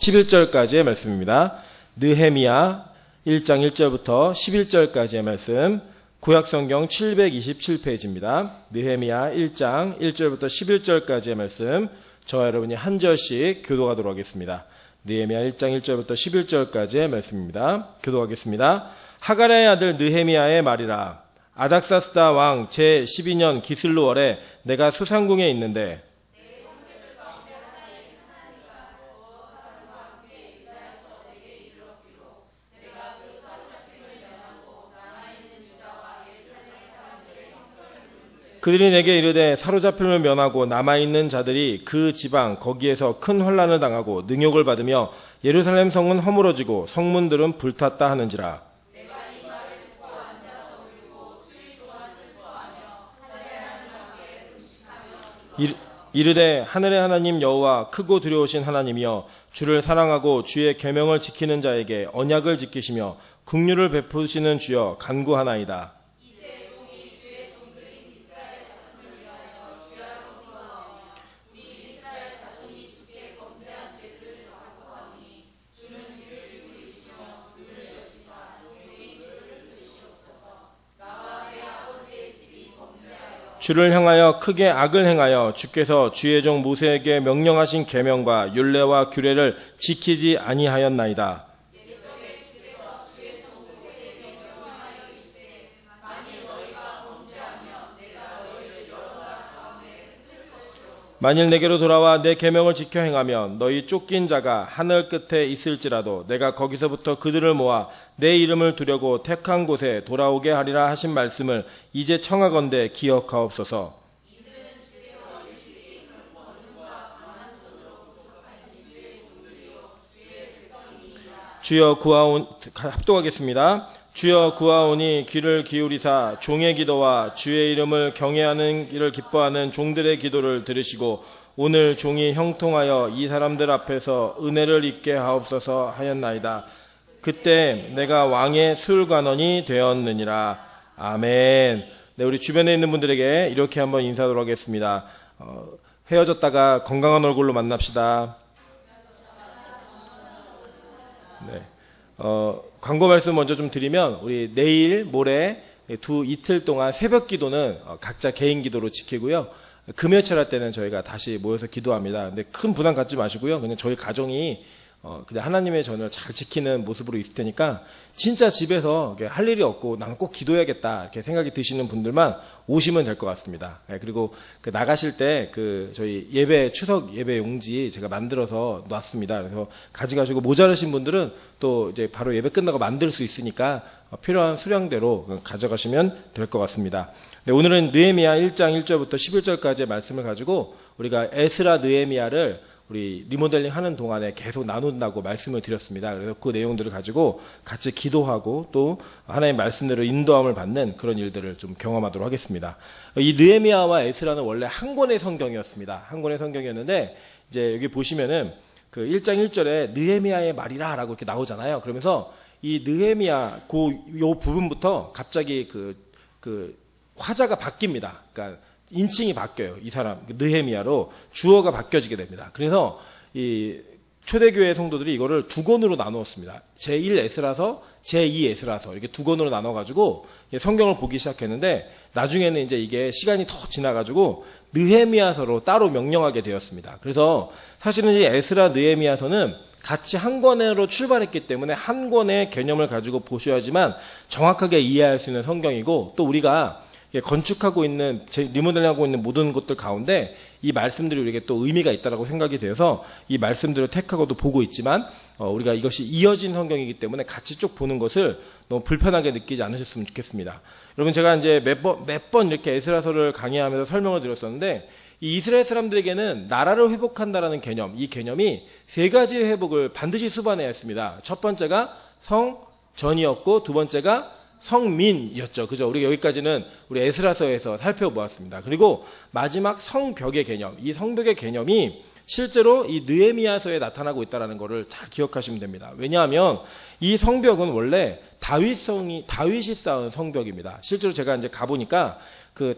11절까지의 말씀입니다. 느헤미야 1장 1절부터 11절까지의 말씀, 구약성경 727페이지입니다. 느헤미야 1장 1절부터 11절까지의 말씀, 저와 여러분이 한 절씩 교독하도록 하겠습니다. 느헤미야 1장 1절부터 11절까지의 말씀입니다. 교독하겠습니다. 하가랴의 아들 느헤미야의 말이라. 아닥사스다 왕 제12년 기슬루월에 내가 수상궁에 있는데 그들이 내게 이르되 사로잡힘을 면하고 남아있는 자들이 그 지방 거기에서 큰 환난을 당하고 능욕을 받으며 예루살렘 성은 허물어지고 성문들은 불탔다 하는지라. 이르되 하늘의 하나님 여호와 크고 두려우신 하나님이여 주를 사랑하고 주의 계명을 지키는 자에게 언약을 지키시며 긍휼을 베푸시는 주여 간구하나이다. 주를 향하여 크게 악을 행하여 주께서 주의 종 모세에게 명령하신 계명과 율례와 규례를 지키지 아니하였나이다. 만일 내게로 돌아와 내 계명을 지켜 행하면 너희 쫓긴 자가 하늘 끝에 있을지라도 내가 거기서부터 그들을 모아 내 이름을 두려고 택한 곳에 돌아오게 하리라 하신 말씀을 이제 청하건대 기억하옵소서. 주여 구하오니 합독하겠습니다. 주여 구하오니 귀를 기울이사 종의 기도와 주의 이름을 경외하는 일을 기뻐하는 종들의 기도를 들으시고 오늘 종이 형통하여 이 사람들 앞에서 은혜를 입게 하옵소서 하였나이다. 그때 내가 왕의 술관원이 되었느니라. 아멘. 네, 우리 주변에 있는 분들에게 이렇게 한번 인사하도록 하겠습니다. 헤어졌다가 건강한 얼굴로 만납시다. 네. 광고 말씀 먼저 좀 드리면 우리 내일 모레 이틀 동안 새벽 기도는 각자 개인 기도로 지키고요. 금요철 할 때는 저희가 다시 모여서 기도합니다. 근데 큰 부담 갖지 마시고요. 그냥 저희 가정이 그냥 하나님의 전을 잘 지키는 모습으로 있을 테니까 진짜 집에서 할 일이 없고 나는 꼭 기도해야겠다 이렇게 생각이 드시는 분들만 오시면 될 것 같습니다. 그리고 나가실 때 저희 추석 예배 용지 제가 만들어서 놨습니다. 그래서 가져가시고 모자르신 분들은 또 이제 바로 예배 끝나고 만들 수 있으니까 필요한 수량대로 가져가시면 될 것 같습니다. 네, 오늘은 느헤미야 1장 1절부터 11절까지의 말씀을 가지고 우리가 에스라 느헤미야를 우리 리모델링 하는 동안에 계속 나눈다고 말씀을 드렸습니다. 그래서 그 내용들을 가지고 같이 기도하고 또 하나님의 말씀대로 인도함을 받는 그런 일들을 좀 경험하도록 하겠습니다. 이 느헤미야와 에스라는 원래 한 권의 성경이었습니다. 한 권의 성경이었는데 이제 여기 보시면은 1장 1절에 느헤미야의 말이라 라고 이렇게 나오잖아요. 그러면서 이 느헤미야 요 부분부터 갑자기 화자가 바뀝니다. 그러니까 인칭이 바뀌어요. 이 사람 느헤미야로 주어가 바뀌어지게 됩니다. 그래서 이 초대교회 성도들이 이거를 두 권으로 나누었습니다. 제1 에스라서, 제2 에스라서 이렇게 두 권으로 나눠가지고 성경을 보기 시작했는데 나중에는 이제 이게 시간이 더 지나가지고 느헤미야서로 따로 명령하게 되었습니다. 그래서 사실은 이 에스라 느헤미야서는 같이 한 권으로 출발했기 때문에 한 권의 개념을 가지고 보셔야지만 정확하게 이해할 수 있는 성경이고 또 우리가 건축하고 있는, 리모델링하고 있는 모든 것들 가운데 이 말씀들이 우리에게 또 의미가 있다라고 생각이 되어서 이 말씀들을 택하고도 보고 있지만 우리가 이것이 이어진 성경이기 때문에 같이 쭉 보는 것을 너무 불편하게 느끼지 않으셨으면 좋겠습니다. 여러분 제가 이제 몇 번 이렇게 에스라서를 강의하면서 설명을 드렸었는데 이 이스라엘 사람들에게는 나라를 회복한다라는 개념, 이 개념이 세 가지의 회복을 반드시 수반해야 했습니다. 첫 번째가 성전이었고 두 번째가 성민이었죠. 그죠? 우리가 여기까지는 우리 에스라서에서 살펴보았습니다. 그리고 마지막 성벽의 개념, 이 성벽의 개념이 실제로 이 느헤미야서에 나타나고 있다는 것을 잘 기억하시면 됩니다. 왜냐하면 이 성벽은 원래 다윗이 쌓은 성벽입니다. 실제로 제가 이제 가보니까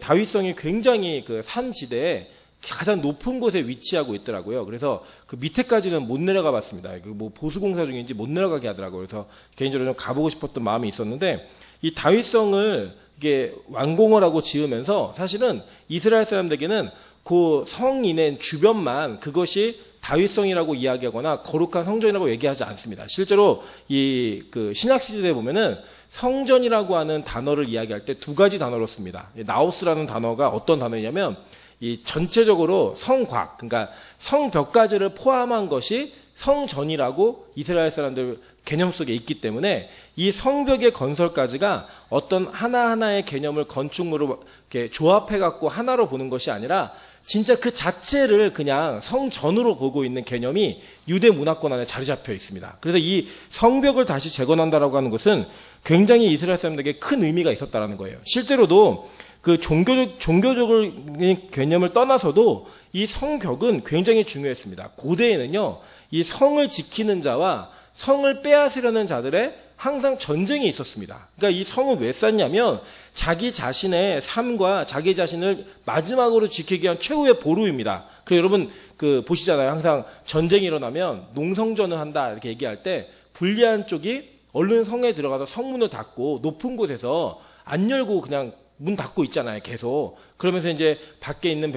다윗성이 굉장히 산 지대에 가장 높은 곳에 위치하고 있더라고요. 그래서 그 밑에까지는 못 내려가 봤습니다. 그 뭐 보수공사 중인지 못 내려가게 하더라고요. 그래서 개인적으로 좀 가보고 싶었던 마음이 있었는데, 이 다윗성을 이게 완공을 하고 지으면서 사실은 이스라엘 사람들에게는 그 성이 낸 주변만 그것이 다윗성이라고 이야기하거나 거룩한 성전이라고 얘기하지 않습니다. 실제로 이 그 신약 시대에 보면은 성전이라고 하는 단어를 이야기할 때 두 가지 단어로 씁니다. 나오스라는 단어가 어떤 단어냐면 이 전체적으로 성곽, 그러니까 성벽까지를 포함한 것이 성전이라고 이스라엘 사람들 개념 속에 있기 때문에 이 성벽의 건설까지가 어떤 하나하나의 개념을 건축물로 이렇게 조합해갖고 하나로 보는 것이 아니라 진짜 그 자체를 그냥 성전으로 보고 있는 개념이 유대 문화권 안에 자리 잡혀 있습니다. 그래서 이 성벽을 다시 재건한다라고 하는 것은 굉장히 이스라엘 사람들에게 큰 의미가 있었다라는 거예요. 실제로도 그 종교적인 개념을 떠나서도 이 성벽은 굉장히 중요했습니다. 고대에는요, 이 성을 지키는 자와 성을 빼앗으려는 자들의 항상 전쟁이 있었습니다. 그러니까 이 성을 왜 쌓냐면 자기 자신의 삶과 자기 자신을 마지막으로 지키기 위한 최후의 보루입니다. 그래서 여러분 그 보시잖아요. 항상 전쟁이 일어나면 농성전을 한다 이렇게 얘기할 때 불리한 쪽이 얼른 성에 들어가서 성문을 닫고 높은 곳에서 안 열고 그냥 문 닫고 있잖아요, 계속. 그러면서 이제 밖에 있는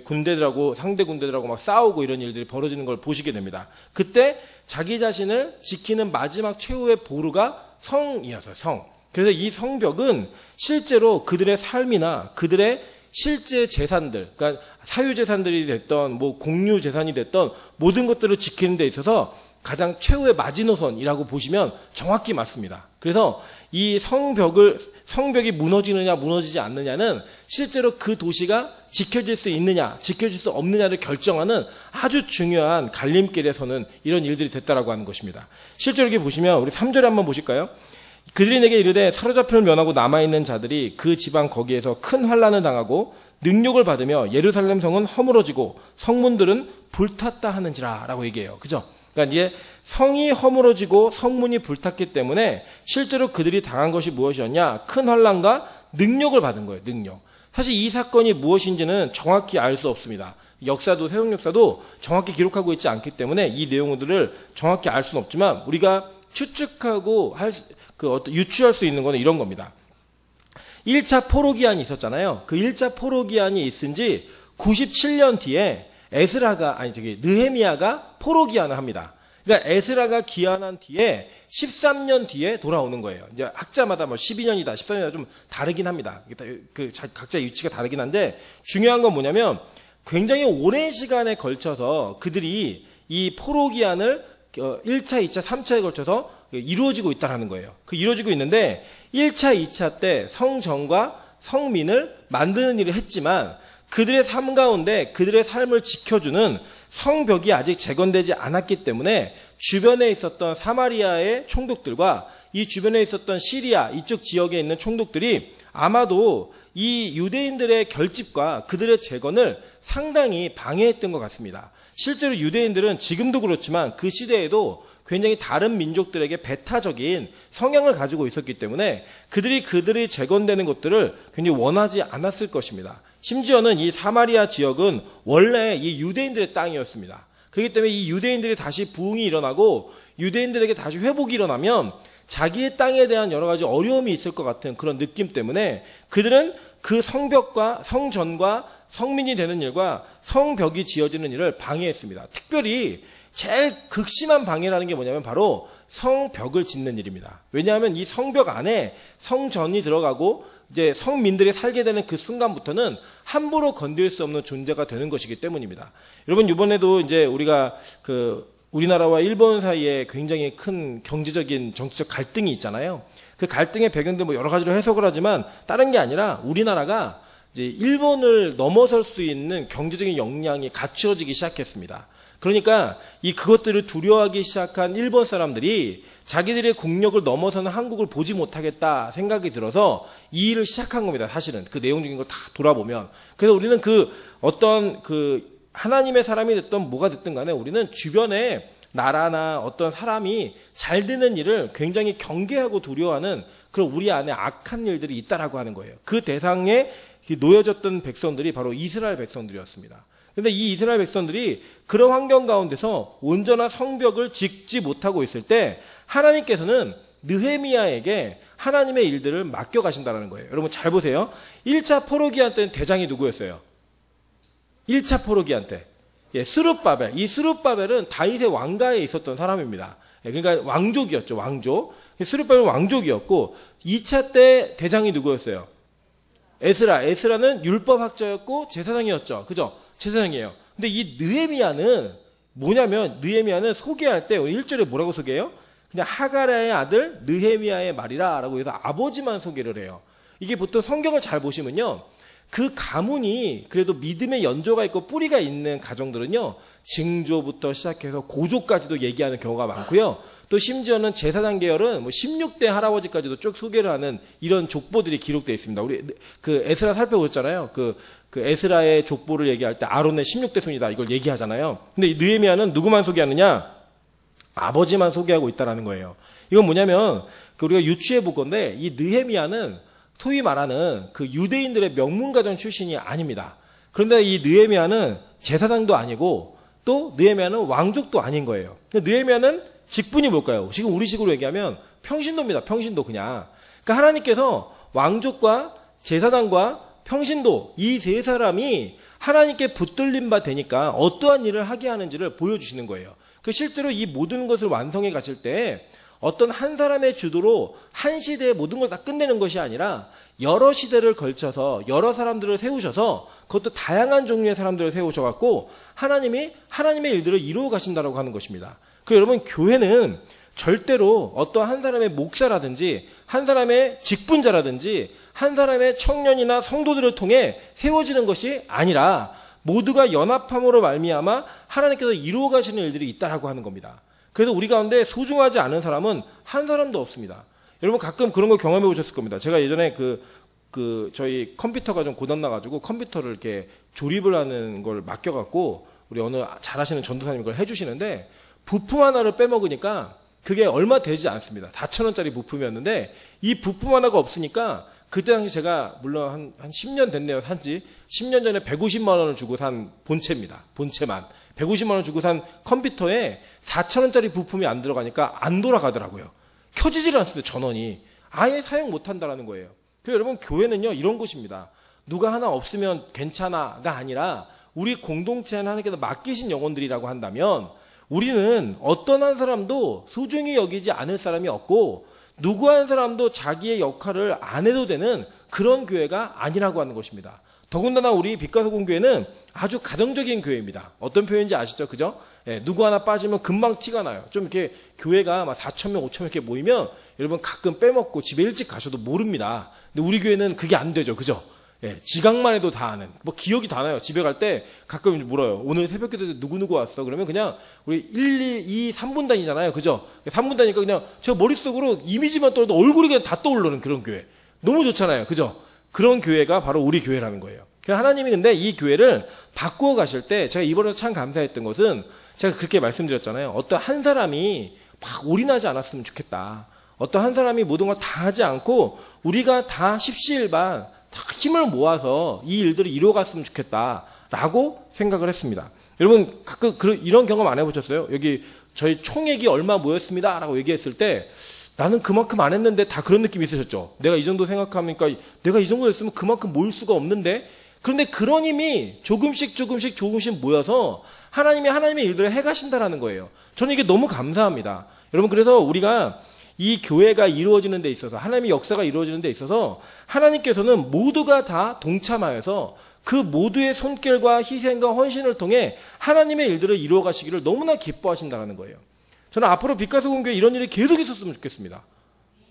군대들하고 상대 군대들하고 막 싸우고 이런 일들이 벌어지는 걸 보시게 됩니다. 그때 자기 자신을 지키는 마지막 최후의 보루가 성이어서 성. 그래서 이 성벽은 실제로 그들의 삶이나 그들의 실제 재산들, 그러니까 사유재산들이 됐던 뭐 공유재산이 됐던 모든 것들을 지키는 데 있어서 가장 최후의 마지노선이라고 보시면 정확히 맞습니다. 그래서 이 성벽이 무너지느냐 무너지지 않느냐는 실제로 그 도시가 지켜질 수 있느냐 지켜질 수 없느냐를 결정하는 아주 중요한 갈림길에 서는 이런 일들이 됐다라고 하는 것입니다. 실제로 이렇게 보시면 우리 3절에 한번 보실까요? 그들이 내게 이르되 사로잡힘을 면하고 남아있는 자들이 그 지방 거기에서 큰 환난을 당하고 능욕을 받으며 예루살렘 성은 허물어지고 성문들은 불탔다 하는지라 라고 얘기해요. 그죠? 그러니까 이제 성이 허물어지고 성문이 불탔기 때문에 실제로 그들이 당한 것이 무엇이었냐? 큰 환난과 능욕을 받은 거예요. 능욕. 사실 이 사건이 무엇인지는 정확히 알 수 없습니다. 역사도 세운 역사도 정확히 기록하고 있지 않기 때문에 이 내용들을 정확히 알 수는 없지만 우리가 추측하고 유추할 수 있는 것은 이런 겁니다. 1차 포로기한이 있었잖아요. 그 1차 포로기한이 있은 지 97년 뒤에 느헤미야가 포로기한을 합니다. 그러니까 에스라가 기한한 뒤에 13년 뒤에 돌아오는 거예요. 이제 학자마다 뭐 12년이다, 14년이다 좀 다르긴 합니다. 각자의 위치가 다르긴 한데 중요한 건 뭐냐면 굉장히 오랜 시간에 걸쳐서 그들이 이 포로기한을 1차, 2차, 3차에 걸쳐서 이루어지고 있다는 거예요. 이루어지고 있는데 1차, 2차 때 성전과 성민을 만드는 일을 했지만 그들의 삶 가운데 그들의 삶을 지켜주는 성벽이 아직 재건되지 않았기 때문에 주변에 있었던 사마리아의 총독들과 이 주변에 있었던 시리아 이쪽 지역에 있는 총독들이 아마도 이 유대인들의 결집과 그들의 재건을 상당히 방해했던 것 같습니다. 실제로 유대인들은 지금도 그렇지만 그 시대에도 굉장히 다른 민족들에게 배타적인 성향을 가지고 있었기 때문에 그들이 재건되는 것들을 굉장히 원하지 않았을 것입니다. 심지어는 이 사마리아 지역은 원래 이 유대인들의 땅이었습니다. 그렇기 때문에 이 유대인들이 다시 부흥이 일어나고 유대인들에게 다시 회복이 일어나면 자기의 땅에 대한 여러 가지 어려움이 있을 것 같은 그런 느낌 때문에 그들은 그 성벽과 성전과 성민이 되는 일과 성벽이 지어지는 일을 방해했습니다. 특별히 제일 극심한 방해라는 게 뭐냐면 바로 성벽을 짓는 일입니다. 왜냐하면 이 성벽 안에 성전이 들어가고 이제 성민들이 살게 되는 그 순간부터는 함부로 건들 수 없는 존재가 되는 것이기 때문입니다. 여러분 이번에도 이제 우리가 우리나라와 일본 사이에 굉장히 큰 경제적인 정치적 갈등이 있잖아요. 그 갈등의 배경들 뭐 여러 가지로 해석을 하지만 다른 게 아니라 우리나라가 이제 일본을 넘어설 수 있는 경제적인 역량이 갖추어지기 시작했습니다. 그러니까 그것들을 두려워하기 시작한 일본 사람들이 자기들의 국력을 넘어서는 한국을 보지 못하겠다 생각이 들어서 이 일을 시작한 겁니다. 사실은 그 내용적인 걸 다 돌아보면. 그래서 우리는 어떤 하나님의 사람이 됐든 뭐가 됐든 간에 우리는 주변에 나라나 어떤 사람이 잘 되는 일을 굉장히 경계하고 두려워하는 그런 우리 안에 악한 일들이 있다라고 하는 거예요. 그 대상에 놓여졌던 백성들이 바로 이스라엘 백성들이었습니다. 근데 이 이스라엘 백성들이 그런 환경 가운데서 온전한 성벽을 짓지 못하고 있을 때 하나님께서는 느헤미야에게 하나님의 일들을 맡겨가신다는 거예요. 여러분 잘 보세요. 1차 포로기한 때는 대장이 누구였어요? 1차 포로기한 때. 예, 스룹바벨. 이 스룹바벨은 다윗의 왕가에 있었던 사람입니다. 예, 그러니까 왕족이었죠. 왕족. 스룹바벨은 왕족이었고 2차 때 대장이 누구였어요? 에스라. 에스라는 율법학자였고 제사장이었죠. 그죠? 제사장이에요. 근데 이 느헤미야는 뭐냐면 느헤미야는 소개할 때 1절에 뭐라고 소개해요? 그냥 하가랴의 아들 느헤미야의 말이라 라고 해서 아버지만 소개를 해요. 이게 보통 성경을 잘 보시면요. 그 가문이 그래도 믿음의 연조가 있고 뿌리가 있는 가정들은요. 증조부터 시작해서 고조까지도 얘기하는 경우가 많고요. 또 심지어는 제사장 계열은 뭐 16대 할아버지까지도 쭉 소개를 하는 이런 족보들이 기록되어 있습니다. 우리 그 에스라 살펴보셨잖아요. 그 에스라의 족보를 얘기할 때 아론의 16대 손이다 이걸 얘기하잖아요. 근데 이 느헤미야는 누구만 소개하느냐? 아버지만 소개하고 있다라는 거예요. 이건 뭐냐면 우리가 유추해 볼 건데 이 느헤미야는 소위 말하는 그 유대인들의 명문가정 출신이 아닙니다. 그런데 이 느헤미야는 제사장도 아니고 또 느헤미야는 왕족도 아닌 거예요. 느헤미야는 직분이 뭘까요? 지금 우리식으로 얘기하면 평신도입니다. 평신도 그냥. 그러니까 하나님께서 왕족과 제사장과 평신도 이 세 사람이 하나님께 붙들림 바 되니까 어떠한 일을 하게 하는지를 보여주시는 거예요. 그 실제로 이 모든 것을 완성해 가실 때 어떤 한 사람의 주도로 한 시대의 모든 걸 다 끝내는 것이 아니라 여러 시대를 걸쳐서 여러 사람들을 세우셔서 그것도 다양한 종류의 사람들을 세우셔갖고 하나님이 하나님의 일들을 이루어 가신다라고 하는 것입니다. 그리고 여러분 교회는 절대로 어떤 한 사람의 목사라든지 한 사람의 직분자라든지 한 사람의 청년이나 성도들을 통해 세워지는 것이 아니라 모두가 연합함으로 말미암아 하나님께서 이루어 가시는 일들이 있다라고 하는 겁니다. 그래서 우리 가운데 소중하지 않은 사람은 한 사람도 없습니다. 여러분 가끔 그런 걸 경험해 보셨을 겁니다. 제가 예전에 저희 컴퓨터가 좀 고장나가지고 컴퓨터를 이렇게 조립을 하는 걸 맡겨갖고 우리 어느 잘하시는 전도사님이 그걸 해주시는데 부품 하나를 빼먹으니까 그게 얼마 되지 않습니다. 4,000원짜리 부품이었는데 이 부품 하나가 없으니까 그때 당시 제가 물론 한 10년 됐네요. 산지 10년 전에 150만 원을 주고 산 본체입니다. 본체만 150만 원 주고 산 컴퓨터에 4,000원짜리 부품이 안 들어가니까 안 돌아가더라고요. 켜지질 않습니다. 전원이 아예 사용 못한다라는 거예요. 그래서 여러분 교회는요 이런 곳입니다. 누가 하나 없으면 괜찮아가 아니라 우리 공동체 하나님께서 맡기신 영혼들이라고 한다면 우리는 어떤 한 사람도 소중히 여기지 않을 사람이 없고 누구 한 사람도 자기의 역할을 안 해도 되는 그런 교회가 아니라고 하는 것입니다. 더군다나 우리 빛과소금교회는 아주 가정적인 교회입니다. 어떤 표현인지 아시죠? 그죠? 예, 누구 하나 빠지면 금방 티가 나요. 좀 이렇게 교회가 막 4,000명, 5,000명 이렇게 모이면 여러분 가끔 빼먹고 집에 일찍 가셔도 모릅니다. 근데 우리 교회는 그게 안 되죠. 그죠? 예, 지각만 해도 다 아는. 뭐 기억이 다 나요. 집에 갈 때 가끔 물어요. 오늘 새벽기도 때 누구 왔어? 그러면 그냥 우리 1, 2, 2, 3분단이잖아요. 그죠? 3분단이니까 그냥 저 머릿속으로 이미지만 떠도 얼굴이 그냥 다 떠오르는 그런 교회. 너무 좋잖아요. 그죠? 그런 교회가 바로 우리 교회라는 거예요. 하나님이 근데 이 교회를 바꾸어 가실 때 제가 이번에 참 감사했던 것은 제가 그렇게 말씀드렸잖아요. 어떤 한 사람이 막 올인하지 않았으면 좋겠다. 어떤 한 사람이 모든 걸 다 하지 않고 우리가 다 십시일반 다 힘을 모아서 이 일들을 이루어갔으면 좋겠다라고 생각을 했습니다. 여러분 가끔 이런 경험 안 해보셨어요? 여기 저희 총액이 얼마 모였습니다라고 얘기했을 때 나는 그만큼 안 했는데 다 그런 느낌이 있으셨죠? 내가 이 정도 생각하니까 내가 이 정도 했으면 그만큼 모일 수가 없는데 그런데 그런 힘이 조금씩 모여서 하나님이 하나님의 일들을 해가신다라는 거예요. 저는 이게 너무 감사합니다. 여러분 그래서 우리가 이 교회가 이루어지는 데 있어서 하나님의 역사가 이루어지는 데 있어서 하나님께서는 모두가 다 동참하여서 그 모두의 손길과 희생과 헌신을 통해 하나님의 일들을 이루어 가시기를 너무나 기뻐하신다는 거예요. 저는 앞으로 빛과소금교회 이런 일이 계속 있었으면 좋겠습니다.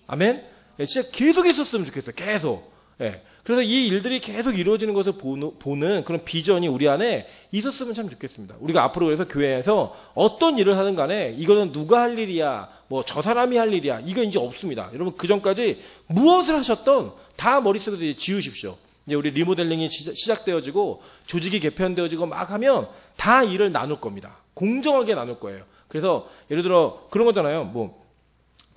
아멘? 예, 진짜 계속 있었으면 좋겠어요. 계속. 예. 그래서 이 일들이 계속 이루어지는 것을 보는 그런 비전이 우리 안에 있었으면 참 좋겠습니다. 우리가 앞으로 그래서 교회에서 어떤 일을 하든 간에 이거는 누가 할 일이야, 뭐 저 사람이 할 일이야, 이거 이제 없습니다. 여러분 그 전까지 무엇을 하셨던 다 머릿속에서 이제 지우십시오. 이제 우리 리모델링이 시작되어지고 조직이 개편되어지고 막 하면 다 일을 나눌 겁니다. 공정하게 나눌 거예요. 그래서 예를 들어 그런 거잖아요. 뭐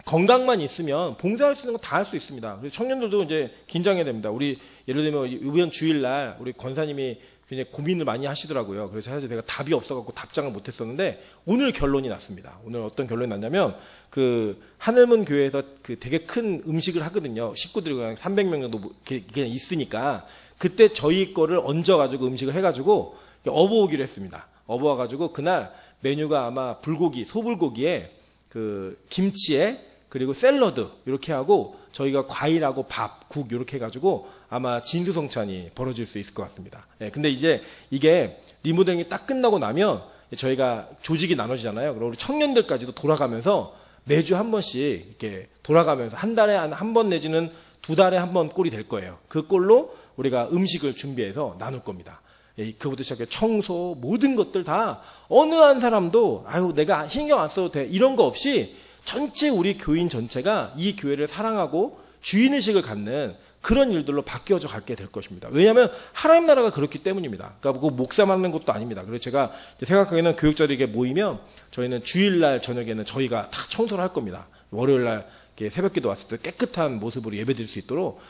건강만 있으면 봉사할 수 있는 거 다 할 수 있습니다. 그래서 청년들도 이제 긴장해야 됩니다. 우리 예를 들면 이번 주일날 우리 권사님이 굉장히 고민을 많이 하시더라고요. 그래서 사실 내가 답이 없어갖고 답장을 못했었는데 오늘 결론이 났습니다. 오늘 어떤 결론이 났냐면 그 하늘문 교회에서 그 되게 큰 음식을 하거든요. 식구들이 그냥 300명 정도 그냥 있으니까 그때 저희 거를 얹어가지고 음식을 해가지고 업어오기로 했습니다. 업어와가지고 그날 메뉴가 아마 불고기, 소불고기에 그 김치에 그리고 샐러드 이렇게 하고 저희가 과일하고 밥, 국 이렇게 해가지고 아마 진수성찬이 벌어질 수 있을 것 같습니다. 예, 근데 이제 이게 리모델링이 딱 끝나고 나면 저희가 조직이 나눠지잖아요. 그리고 우리 청년들까지도 돌아가면서 매주 한 번씩 이렇게 돌아가면서 한 달에 한 번 내지는 2달에 한 번 꼴이 될 거예요. 그 꼴로 우리가 음식을 준비해서 나눌 겁니다. 예, 그것부터 시작해 청소 모든 것들 다 어느 한 사람도 아유 내가 신경 안 써도 돼 이런 거 없이 전체 우리 교인 전체가 이 교회를 사랑하고 주인의식을 갖는 그런 일들로 바뀌어져 갈게 될 것입니다. 왜냐하면 하나님 나라가 그렇기 때문입니다. 그러니까 그 목사만 하는 것도 아닙니다. 그래서 제가 생각하기에는 교육자들에게 모이면 저희는 주일날 저녁에는 저희가 다 청소를 할 겁니다. 월요일날 새벽기도 왔을 때 깨끗한 모습으로 예배드릴 수 있도록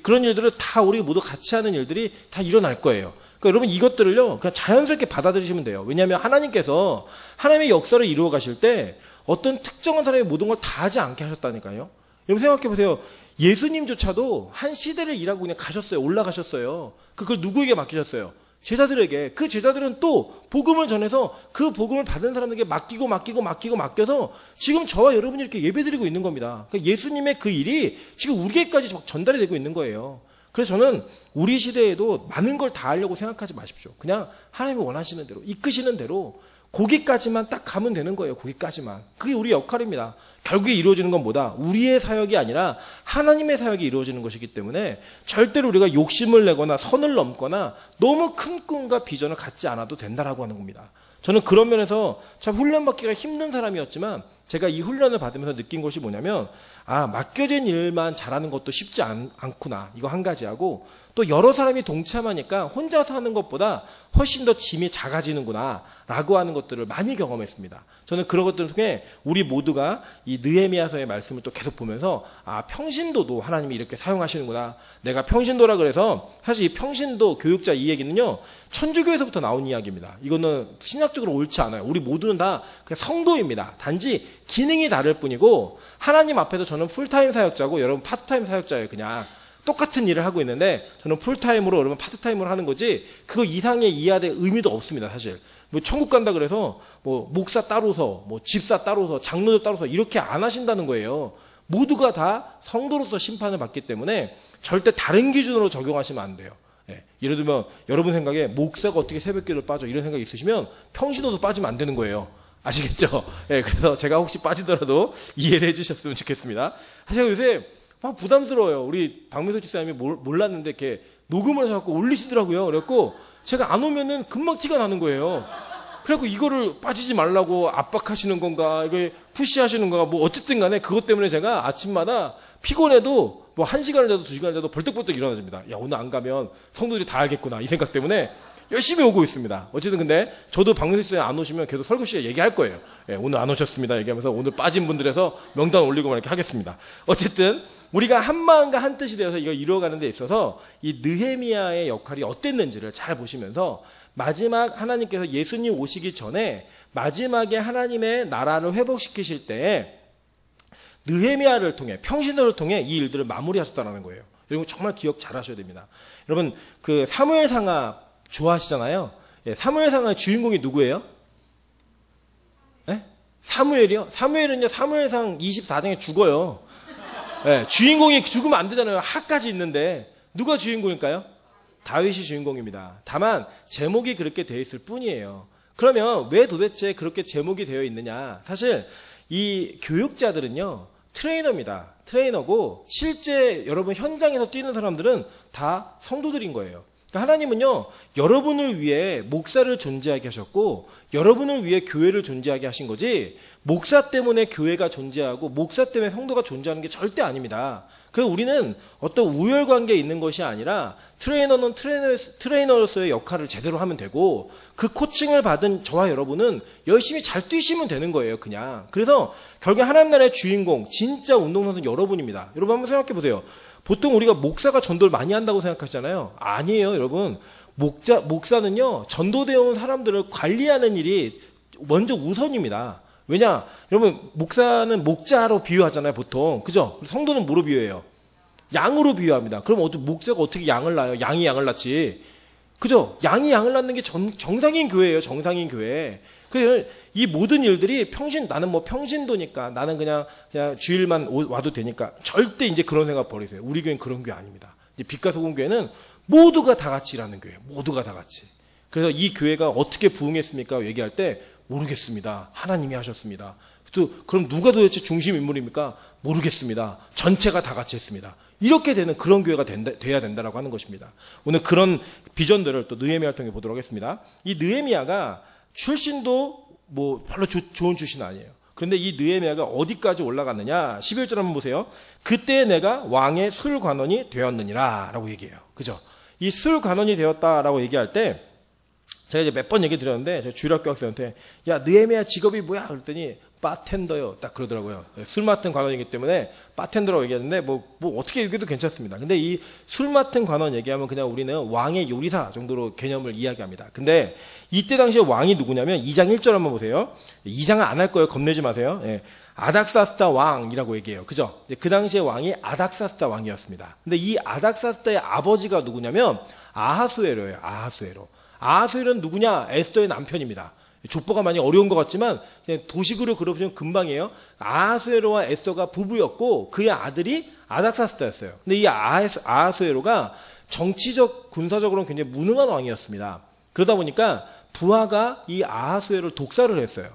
그런 일들을 다 우리 모두 같이 하는 일들이 다 일어날 거예요. 그러니까 여러분 이것들을요 그냥 자연스럽게 받아들이시면 돼요. 왜냐하면 하나님께서 하나님의 역사를 이루어 가실 때 어떤 특정한 사람이 모든 걸 다 하지 않게 하셨다니까요. 여러분 생각해 보세요. 예수님조차도 한 시대를 일하고 그냥 가셨어요. 올라가셨어요. 그걸 누구에게 맡기셨어요? 제자들에게. 그 제자들은 또 복음을 전해서 그 복음을 받은 사람에게 맡겨서 지금 저와 여러분이 이렇게 예배드리고 있는 겁니다. 그러니까 예수님의 그 일이 지금 우리에게까지 전달이 되고 있는 거예요. 그래서 저는 우리 시대에도 많은 걸 다 하려고 생각하지 마십시오. 그냥 하나님이 원하시는 대로 이끄시는 대로 거기까지만 딱 가면 되는 거예요. 거기까지만. 그게 우리 역할입니다. 결국에 이루어지는 건 뭐다? 우리의 사역이 아니라 하나님의 사역이 이루어지는 것이기 때문에 절대로 우리가 욕심을 내거나 선을 넘거나 너무 큰 꿈과 비전을 갖지 않아도 된다라고 하는 겁니다. 저는 그런 면에서 참 훈련받기가 힘든 사람이었지만 제가 이 훈련을 받으면서 느낀 것이 뭐냐면 맡겨진 일만 잘하는 것도 쉽지 않구나. 이거 한 가지 하고 또 여러 사람이 동참하니까 혼자서 하는 것보다 훨씬 더 짐이 작아지는구나 라고 하는 것들을 많이 경험했습니다. 저는 그런 것들을 통해 우리 모두가 이 느헤미야서의 말씀을 또 계속 보면서 평신도도 하나님이 이렇게 사용하시는구나. 내가 평신도라 그래서 사실 이 평신도 교육자 이 얘기는요 천주교에서부터 나온 이야기입니다. 이거는 신학적으로 옳지 않아요. 우리 모두는 다 그냥 성도입니다. 단지 기능이 다를 뿐이고 하나님 앞에서 저는 풀타임 사역자고 여러분 파트타임 사역자예요. 그냥 똑같은 일을 하고 있는데 저는 풀타임으로 여러분 파트타임으로 하는 거지 그거 이상의 이하의 의미도 없습니다. 사실 뭐 천국 간다 그래서 뭐 목사 따로서 뭐 집사 따로서 장로들 따로서 이렇게 안 하신다는 거예요. 모두가 다 성도로서 심판을 받기 때문에 절대 다른 기준으로 적용하시면 안 돼요. 예, 예를 들면 여러분 생각에 목사가 어떻게 새벽기도를 빠져 이런 생각이 있으시면 평신도도 빠지면 안 되는 거예요. 아시겠죠? 예, 그래서 제가 혹시 빠지더라도 이해를 해주셨으면 좋겠습니다. 사실 요새 막 부담스러워요. 우리 박민석 집사님이 몰랐는데 이렇게 녹음을 해서 올리시더라고요. 그래갖고 제가 안 오면은 금방 티가 나는 거예요. 그래갖고 이거를 빠지지 말라고 압박하시는 건가, 이게 푸시하시는 건가, 뭐 어쨌든 간에 그것 때문에 제가 아침마다 피곤해도 뭐 1시간을 자도 2시간을 자도 벌떡벌떡 일어나집니다. 야, 오늘 안 가면 성도들이 다 알겠구나. 이 생각 때문에 열심히 오고 있습니다. 어쨌든 근데 저도 박민석 집사님 안 오시면 계속 설교 씨가 얘기할 거예요. 예, 오늘 안 오셨습니다. 얘기하면서 오늘 빠진 분들에서 명단 올리고 이렇게 하겠습니다. 어쨌든 우리가 한 마음과 한 뜻이 되어서 이거 이루어가는 데 있어서 이 느헤미야의 역할이 어땠는지를 잘 보시면서 마지막 하나님께서 예수님 오시기 전에 마지막에 하나님의 나라를 회복시키실 때 느헤미야를 통해 평신도를 통해 이 일들을 마무리하셨다는 거예요. 여러분 정말 기억 잘 하셔야 됩니다. 여러분 그 사무엘상하 좋아하시잖아요. 예, 사무엘상하의 주인공이 누구예요? 예? 사무엘이요? 사무엘은요 사무엘상 24장에 죽어요. 예, 주인공이 죽으면 안 되잖아요. 하까지 있는데 누가 주인공일까요? 다윗이 주인공입니다. 다만 제목이 그렇게 되어 있을 뿐이에요. 그러면 왜 도대체 그렇게 제목이 되어 있느냐? 사실 이 교육자들은요 트레이너입니다. 트레이너고 실제 여러분 현장에서 뛰는 사람들은 다 성도들인 거예요. 그러니까 하나님은요 여러분을 위해 목사를 존재하게 하셨고 여러분을 위해 교회를 존재하게 하신 거지 목사 때문에 교회가 존재하고 목사 때문에 성도가 존재하는 게 절대 아닙니다. 그래서 우리는 어떤 우열관계에 있는 것이 아니라 트레이너는 트레이너로서의 역할을 제대로 하면 되고 그 코칭을 받은 저와 여러분은 열심히 잘 뛰시면 되는 거예요. 그냥. 그래서 결국 하나님 나라의 주인공 진짜 운동선수는 여러분입니다. 여러분 한번 생각해 보세요. 보통 우리가 목사가 전도를 많이 한다고 생각하잖아요. 아니에요, 여러분. 목사는요, 전도되어 온 사람들을 관리하는 일이 먼저 우선입니다. 왜냐? 여러분, 목사는 목자로 비유하잖아요, 보통. 그죠? 성도는 뭐로 비유해요? 양으로 비유합니다. 그럼 목사가 어떻게 양을 낳아요? 양이 양을 낳지. 그죠? 양이 양을 낳는 게 정상인 교회예요, 정상인 교회. 그래서 이 모든 일들이 나는 뭐 평신도니까, 나는 그냥 주일만 와도 되니까, 절대 이제 그런 생각 버리세요. 우리 교회는 그런 교회 아닙니다. 이제 빛과 소금 교회는 모두가 다 같이 일하는 교회예요. 모두가 다 같이. 그래서 이 교회가 어떻게 부흥했습니까? 얘기할 때, 모르겠습니다. 하나님이 하셨습니다. 또 그럼 누가 도대체 중심 인물입니까? 모르겠습니다. 전체가 다 같이 했습니다. 이렇게 되는 그런 교회가 돼야 된다라고 하는 것입니다. 오늘 그런 비전들을 또 느헤미야를 통해 보도록 하겠습니다. 이 느헤미야가 출신도 뭐 별로 좋은 출신 아니에요. 그런데 이 느헤미야가 어디까지 올라갔느냐? 11절 한번 보세요. 그때 내가 왕의 술관원이 되었느니라 라고 얘기해요. 그죠? 이 술관원이 되었다라고 얘기할 때 제가 이제 몇 번 얘기 드렸는데, 저 주일학교 학생한테, 야, 느헤미야 직업이 뭐야? 그랬더니, 바텐더요. 딱 그러더라고요. 술 맡은 관원이기 때문에, 바텐더라고 얘기하는데, 뭐 어떻게 얘기해도 괜찮습니다. 근데 이 술 맡은 관원 얘기하면 그냥 우리는 왕의 요리사 정도로 개념을 이야기합니다. 근데, 이때 당시에 왕이 누구냐면, 2장 1절 한번 보세요. 2장은 안 할 거예요. 겁내지 마세요. 예. 아닥사스다 왕이라고 얘기해요. 그죠? 그 당시에 왕이 아닥사스다 왕이었습니다. 근데 이 아닥사스다의 아버지가 누구냐면, 아하수에로예요. 아하수에로. 아하수엘은 누구냐? 에스더의 남편입니다. 족보가 많이 어려운 것 같지만 그냥 도식으로 그려보시면 금방이에요. 아하수에로와 에스더가 부부였고 그의 아들이 아닥사스다였어요. 근데 이 아하수에로가 정치적, 군사적으로는 굉장히 무능한 왕이었습니다. 그러다 보니까 부하가 이 아하수에로를 독살을 했어요.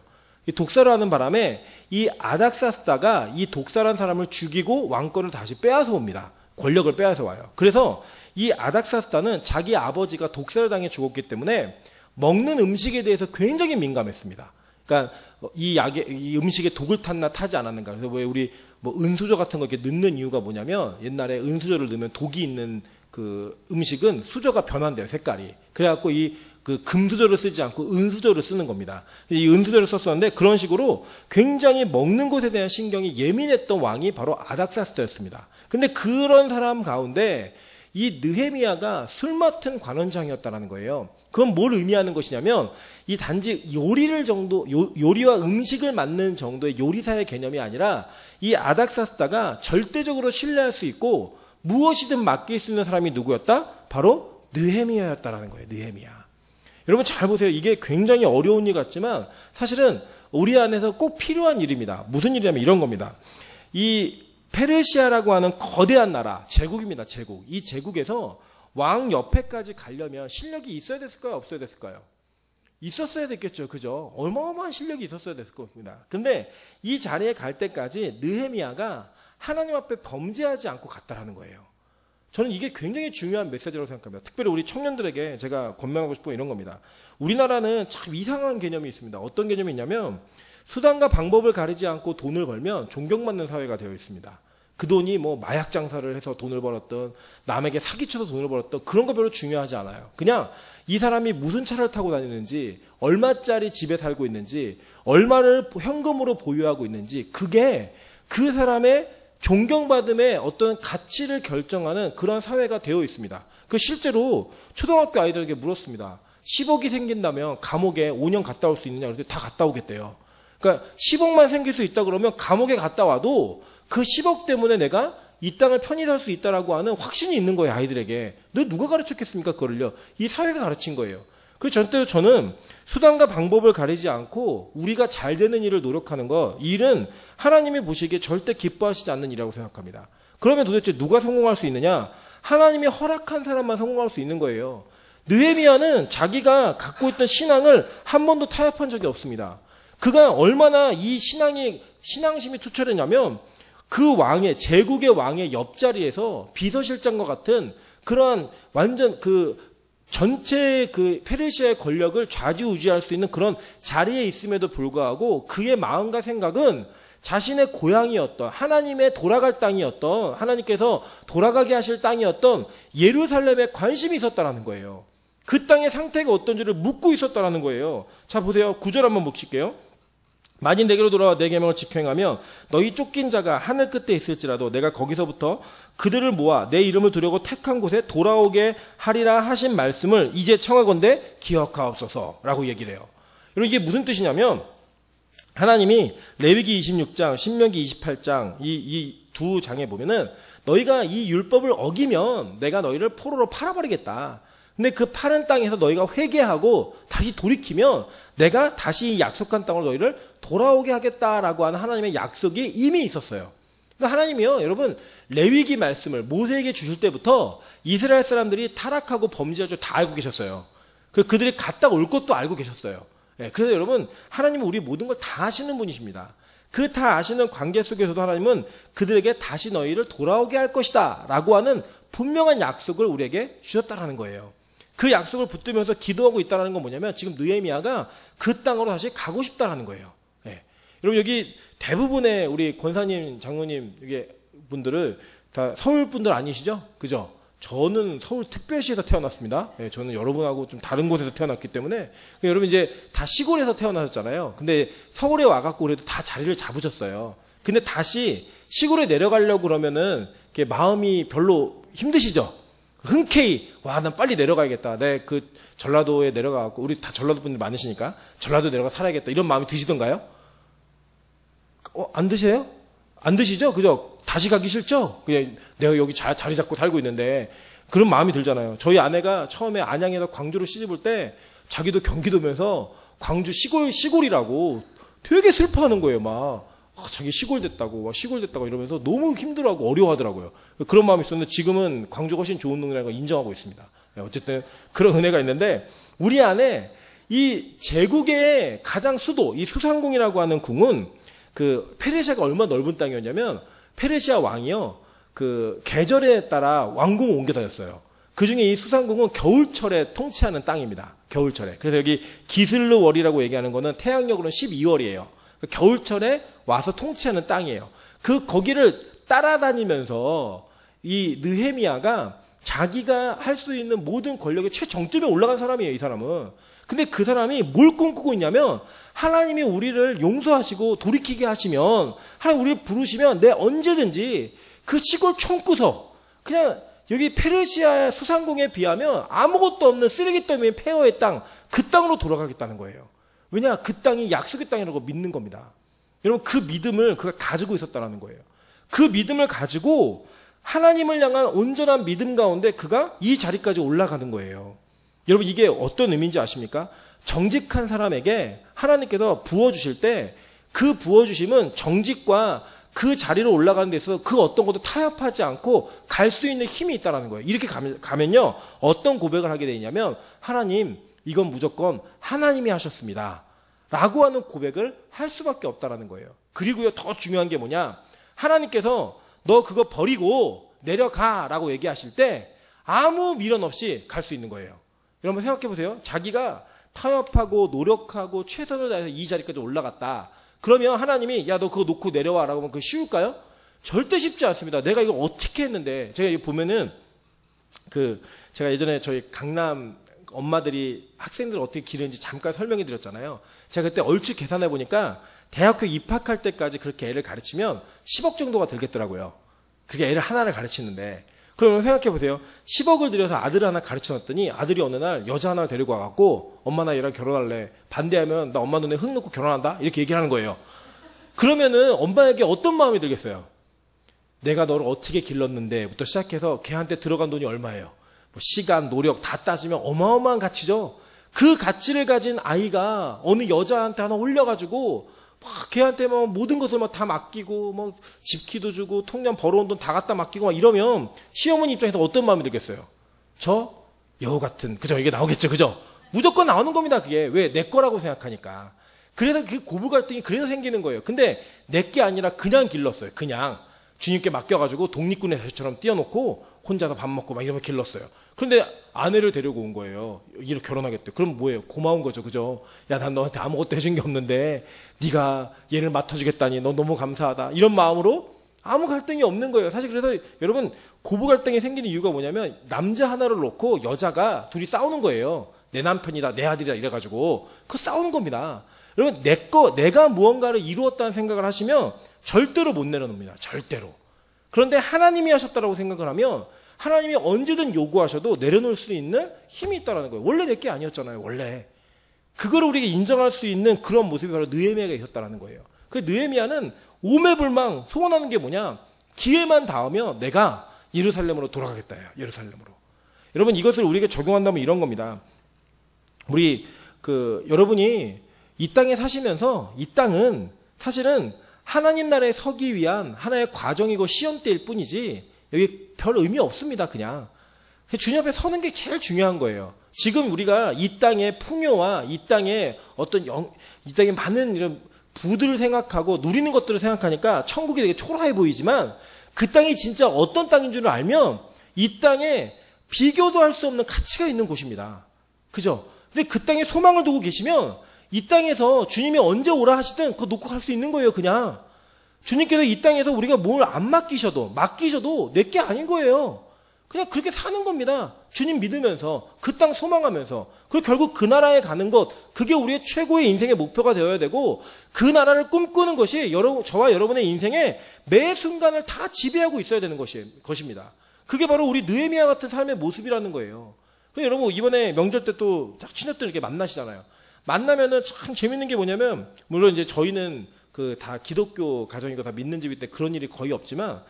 이 독살을 하는 바람에 이 아닥사스다가 이 독살한 사람을 죽이고 왕권을 다시 빼앗아 옵니다. 권력을 빼앗아 와요. 그래서 이 아닥사스다는 자기 아버지가 독살을 당해 죽었기 때문에 먹는 음식에 대해서 굉장히 민감했습니다. 그러니까 이 음식에 독을 탔나 타지 않았는가. 그래서 왜 우리 뭐 은수저 같은 거 이렇게 넣는 이유가 뭐냐면 옛날에 은수저를 넣으면 독이 있는 그 음식은 수저가 변한대요, 색깔이. 그래갖고 그 금수저를 쓰지 않고 은수저를 쓰는 겁니다. 이 은수저를 썼었는데 그런 식으로 굉장히 먹는 것에 대한 신경이 예민했던 왕이 바로 아닥사스다였습니다. 근데 그런 사람 가운데 이 느헤미야가 술 맡은 관원장이었다는 거예요. 그건 뭘 의미하는 것이냐면 이 단지 요리와 음식을 맡는 정도의 요리사의 개념이 아니라 이 아닥사스다가 절대적으로 신뢰할 수 있고 무엇이든 맡길 수 있는 사람이 누구였다? 바로 느헤미야였다라는 거예요. 느헤미야. 여러분 잘 보세요. 이게 굉장히 어려운 일 같지만 사실은 우리 안에서 꼭 필요한 일입니다. 무슨 일이냐면 이런 겁니다. 이 페르시아라고 하는 거대한 나라, 제국입니다. 제국. 이 제국에서 왕 옆에까지 가려면 실력이 있어야 됐을까요? 없어야 됐을까요? 있었어야 됐겠죠. 그죠? 어마어마한 실력이 있었어야 됐을 겁니다. 근데 이 자리에 갈 때까지 느헤미야가 하나님 앞에 범죄하지 않고 갔다라는 거예요. 저는 이게 굉장히 중요한 메시지라고 생각합니다. 특별히 우리 청년들에게 제가 권면하고 싶은 건 이런 겁니다. 우리나라는 참 이상한 개념이 있습니다. 어떤 개념이 있냐면 수단과 방법을 가리지 않고 돈을 벌면 존경받는 사회가 되어 있습니다. 그 돈이 뭐 마약 장사를 해서 돈을 벌었던 남에게 사기쳐서 돈을 벌었던 그런 거 별로 중요하지 않아요. 그냥 이 사람이 무슨 차를 타고 다니는지 얼마짜리 집에 살고 있는지 얼마를 현금으로 보유하고 있는지 그게 그 사람의 존경받음의 어떤 가치를 결정하는 그런 사회가 되어 있습니다. 그 실제로 초등학교 아이들에게 물었습니다. 10억이 생긴다면 감옥에 5년 갔다 올 수 있느냐 그랬더니 다 갔다 오겠대요. 그러니까 10억만 생길 수 있다 그러면 감옥에 갔다 와도 그 10억 때문에 내가 이 땅을 편히 살 수 있다라고 하는 확신이 있는 거예요, 아이들에게. 너 누가 가르쳤겠습니까, 그거를요? 이 사회가 가르친 거예요. 그래서 저는 수단과 방법을 가리지 않고 우리가 잘 되는 일을 노력하는 거, 이 일은 하나님이 보시기에 절대 기뻐하시지 않는 일이라고 생각합니다. 그러면 도대체 누가 성공할 수 있느냐? 하나님이 허락한 사람만 성공할 수 있는 거예요. 느헤미야는 자기가 갖고 있던 신앙을 한 번도 타협한 적이 없습니다. 그가 얼마나 이 신앙심이 투철했냐면 그 제국의 왕의 옆자리에서 비서실장과 같은 그러한 완전 전체 페르시아의 권력을 좌지우지할 수 있는 그런 자리에 있음에도 불구하고 그의 마음과 생각은 자신의 고향이었던 하나님의 돌아갈 땅이었던 하나님께서 돌아가게 하실 땅이었던 예루살렘에 관심이 있었다라는 거예요. 그 땅의 상태가 어떤지를 묻고 있었다라는 거예요. 자 보세요. 9절 한번 보실게요. 만일 내게로 돌아와 내 계명을 지켜 행하면 너희 쫓긴 자가 하늘 끝에 있을지라도 내가 거기서부터 그들을 모아 내 이름을 두려고 택한 곳에 돌아오게 하리라 하신 말씀을 이제 청하건대 기억하옵소서라고 얘기를 해요. 여러분 이게 무슨 뜻이냐면 하나님이 레위기 26장, 신명기 28장 이 두 장에 보면은 너희가 이 율법을 어기면 내가 너희를 포로로 팔아버리겠다. 근데 그 파는 땅에서 너희가 회개하고 다시 돌이키면 내가 다시 이 약속한 땅으로 너희를 돌아오게 하겠다라고 하는 하나님의 약속이 이미 있었어요. 그러니까 하나님이요, 여러분 레위기 말씀을 모세에게 주실 때부터 이스라엘 사람들이 타락하고 범죄할 줄 다 알고 계셨어요. 그리고 그들이 갔다 올 것도 알고 계셨어요. 그래서 여러분 하나님은 우리 모든 걸 다 아시는 분이십니다. 그 다 아시는 관계 속에서도 하나님은 그들에게 다시 너희를 돌아오게 할 것이다 라고 하는 분명한 약속을 우리에게 주셨다라는 거예요. 그 약속을 붙들면서 기도하고 있다는 건 뭐냐면 지금 느헤미야가 그 땅으로 다시 가고 싶다라는 거예요. 여러분 여기 대부분의 우리 권사님, 장로님 이게 분들을 다 서울 분들 아니시죠? 그죠? 저는 서울 특별시에서 태어났습니다. 저는 여러분하고 좀 다른 곳에서 태어났기 때문에 여러분 이제 다 시골에서 태어나셨잖아요. 근데 서울에 와갖고 그래도 다 자리를 잡으셨어요. 근데 다시 시골에 내려가려고 그러면은 이렇게 마음이 별로 힘드시죠? 흔쾌히 난 빨리 내려가야겠다. 내 그 전라도에 내려가갖고 우리 다 전라도 분들 많으시니까 전라도 내려가 살아야겠다. 이런 마음이 드시던가요? 안 드세요? 안 드시죠? 그죠? 다시 가기 싫죠? 그냥 내가 여기 자리 잡고 살고 있는데 그런 마음이 들잖아요. 저희 아내가 처음에 안양에서 광주로 시집올 때 자기도 경기도면서 광주 시골이라고 되게 슬퍼하는 거예요. 막 자기 시골 됐다고 이러면서 너무 힘들어하고 어려워하더라고요. 그런 마음이 있었는데 지금은 광주가 훨씬 좋은 동네라는 걸 인정하고 있습니다. 어쨌든 그런 은혜가 있는데 우리 안에 이 제국의 가장 수도, 이 수상궁이라고 하는 궁은 그 페르시아가 얼마나 넓은 땅이었냐면 페르시아 왕이요, 그 계절에 따라 왕궁을 옮겨 다녔어요. 그 중에 이 수상궁은 겨울철에 통치하는 땅입니다. 겨울철에. 그래서 여기 기슬르월이라고 얘기하는 거는 태양력으로는 12월이에요. 겨울철에 와서 통치하는 땅이에요. 거기를 따라다니면서 이 느헤미야가 자기가 할 수 있는 모든 권력의 최정점에 올라간 사람이에요, 이 사람은. 근데 그 사람이 뭘 꿈꾸고 있냐면 하나님이 우리를 용서하시고 돌이키게 하시면 하나님 우리를 부르시면 내 언제든지 그 시골 총구석 그냥 여기 페르시아의 수상궁에 비하면 아무것도 없는 쓰레기더미의 폐허의 땅, 그 땅으로 돌아가겠다는 거예요. 왜냐? 그 땅이 약속의 땅이라고 믿는 겁니다. 여러분 그 믿음을 그가 가지고 있었다는 거예요. 그 믿음을 가지고 하나님을 향한 온전한 믿음 가운데 그가 이 자리까지 올라가는 거예요. 여러분 이게 어떤 의미인지 아십니까? 정직한 사람에게 하나님께서 부어주실 때 그 부어주심은 정직과 그 자리로 올라가는 데 있어서 그 어떤 것도 타협하지 않고 갈 수 있는 힘이 있다는 거예요. 이렇게 가면요 어떤 고백을 하게 되냐면 하나님 이건 무조건 하나님이 하셨습니다 라고 하는 고백을 할 수밖에 없다는 거예요. 그리고요 더 중요한 게 뭐냐, 하나님께서 너 그거 버리고 내려가 라고 얘기하실 때 아무 미련 없이 갈 수 있는 거예요. 여러분 생각해 보세요. 자기가 타협하고 노력하고 최선을 다해서 이 자리까지 올라갔다. 그러면 하나님이 야 너 그거 놓고 내려와 라고 하면 그거 쉬울까요? 절대 쉽지 않습니다. 내가 이걸 어떻게 했는데. 제가 이거 보면은 제가 예전에 저희 강남 엄마들이 학생들 어떻게 기르는지 잠깐 설명해 드렸잖아요. 제가 그때 얼추 계산해 보니까 대학교 입학할 때까지 그렇게 애를 가르치면 10억 정도가 들겠더라고요. 그게 애를 하나를 가르치는데. 그러면 생각해 보세요. 10억을 들여서 아들을 하나 가르쳐 놨더니 아들이 어느 날 여자 하나를 데리고 와갖고 엄마 나 얘랑 결혼할래. 반대하면 나 엄마 눈에 흙 넣고 결혼한다. 이렇게 얘기를 하는 거예요. 그러면은 엄마에게 어떤 마음이 들겠어요? 내가 너를 어떻게 길렀는데부터 시작해서 걔한테 들어간 돈이 얼마예요? 뭐 시간, 노력 다 따지면 어마어마한 가치죠. 그 가치를 가진 아이가 어느 여자한테 하나 올려가지고 막 걔한테 막 모든 것을 막 다 맡기고 뭐 집키도 주고 통장 벌어온 돈 다 갖다 맡기고 막 이러면 시어머니 입장에서 어떤 마음이 들겠어요? 저 여우 같은, 그죠? 이게 나오겠죠, 그죠? 무조건 나오는 겁니다. 그게 왜? 내 거라고 생각하니까. 그래서 그 고부 갈등이 그래서 생기는 거예요. 근데 내 게 아니라 그냥 길렀어요. 그냥 주님께 맡겨가지고 독립군의 자식처럼 띄워놓고 혼자서 밥 먹고 막 이러면 길렀어요. 그런데 아내를 데리고 온 거예요. 이렇게 결혼하겠대. 그럼 뭐예요? 고마운 거죠, 그죠? 야, 난 너한테 아무것도 해준 게 없는데 네가 얘를 맡아주겠다니 너 너무 감사하다. 이런 마음으로 아무 갈등이 없는 거예요. 사실 그래서 여러분 고부 갈등이 생기는 이유가 뭐냐면 남자 하나를 놓고 여자가 둘이 싸우는 거예요. 내 남편이다, 내 아들이다 이래가지고 그 싸우는 겁니다. 여러분, 내가 무언가를 이루었다는 생각을 하시면 절대로 못 내려놓습니다. 절대로. 그런데 하나님이 하셨다라고 생각을 하면 하나님이 언제든 요구하셔도 내려놓을 수 있는 힘이 있다는 거예요. 원래 내 게 아니었잖아요. 원래. 그걸 우리가 인정할 수 있는 그런 모습이 바로 느헤미야가 있었다는 거예요. 그 느헤미야는 오매불망 소원하는 게 뭐냐? 기회만 닿으면 내가 예루살렘으로 돌아가겠다. 예루살렘으로. 여러분, 이것을 우리에게 적용한다면 이런 겁니다. 여러분이 이 땅에 사시면서 이 땅은 사실은 하나님 나라에 서기 위한 하나의 과정이고 시험대일 뿐이지 여기 별 의미 없습니다. 그냥 주님 앞에 서는 게 제일 중요한 거예요. 지금 우리가 이 땅의 풍요와 이 땅의 이 땅의 많은 이런 부들을 생각하고 누리는 것들을 생각하니까 천국이 되게 초라해 보이지만 그 땅이 진짜 어떤 땅인 줄 알면 이 땅에 비교도 할 수 없는 가치가 있는 곳입니다. 그죠? 근데 그 땅에 소망을 두고 계시면 이 땅에서 주님이 언제 오라 하시든 그거 놓고 갈 수 있는 거예요. 그냥 주님께서 이 땅에서 우리가 뭘 안 맡기셔도 내 게 아닌 거예요. 그냥 그렇게 사는 겁니다. 주님 믿으면서 그 땅 소망하면서 그리고 결국 그 나라에 가는 것 그게 우리의 최고의 인생의 목표가 되어야 되고 그 나라를 꿈꾸는 것이 저와 여러분의 인생의 매 순간을 다 지배하고 있어야 되는 것입니다. 그게 바로 우리 느헤미야 같은 삶의 모습이라는 거예요. 그래서 여러분 이번에 명절 때 또 친척들 이렇게 만나시잖아요. 만나면은 참 재밌는 게 뭐냐면 물론 이제 저희는 다 기독교 가정이고 다 믿는 집일 때 그런 일이 거의 없지만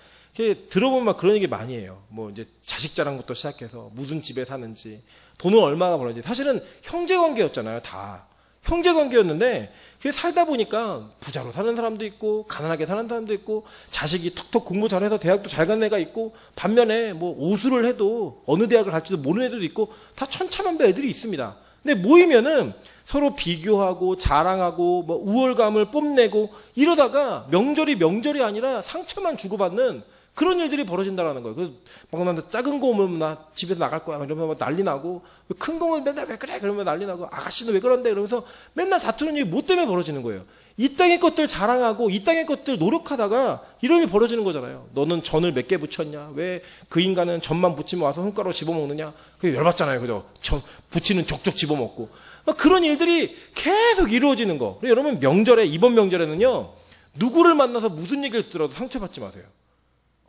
들어보면 막 그런 얘기 많이 해요. 뭐 이제 자식 자랑부터 시작해서 무슨 집에 사는지 돈을 얼마나 벌는지 사실은 형제 관계였잖아요. 다 형제 관계였는데 그게 살다 보니까 부자로 사는 사람도 있고 가난하게 사는 사람도 있고 자식이 턱턱 공부 잘해서 대학도 잘 간 애가 있고 반면에 뭐 오수를 해도 어느 대학을 갈지도 모르는 애들도 있고 다 천차만별 애들이 있습니다. 근데 모이면은 서로 비교하고 자랑하고 뭐 우월감을 뽐내고 이러다가 명절이 아니라 상처만 주고받는 그런 일들이 벌어진다라는 거예요. 그래서 막 나 작은 거 오면 나 집에서 나갈 거야 이러면 막 난리 나고 큰 거 오면 맨날 왜 그래 그러면 난리 나고 아가씨는 왜 그런데 이러면서 맨날 다투는 일이 뭐 때문에 벌어지는 거예요. 이 땅의 것들 자랑하고 이 땅의 것들 노력하다가 이런 일이 벌어지는 거잖아요. 너는 전을 몇 개 붙였냐? 왜 그 인간은 전만 붙이면 와서 손가락으로 집어먹느냐? 그게 열받잖아요. 그죠? 전 붙이는 족족 집어먹고 그런 일들이 계속 이루어지는 거. 여러분 이번 명절에는요 누구를 만나서 무슨 얘기를 듣더라도 상처받지 마세요.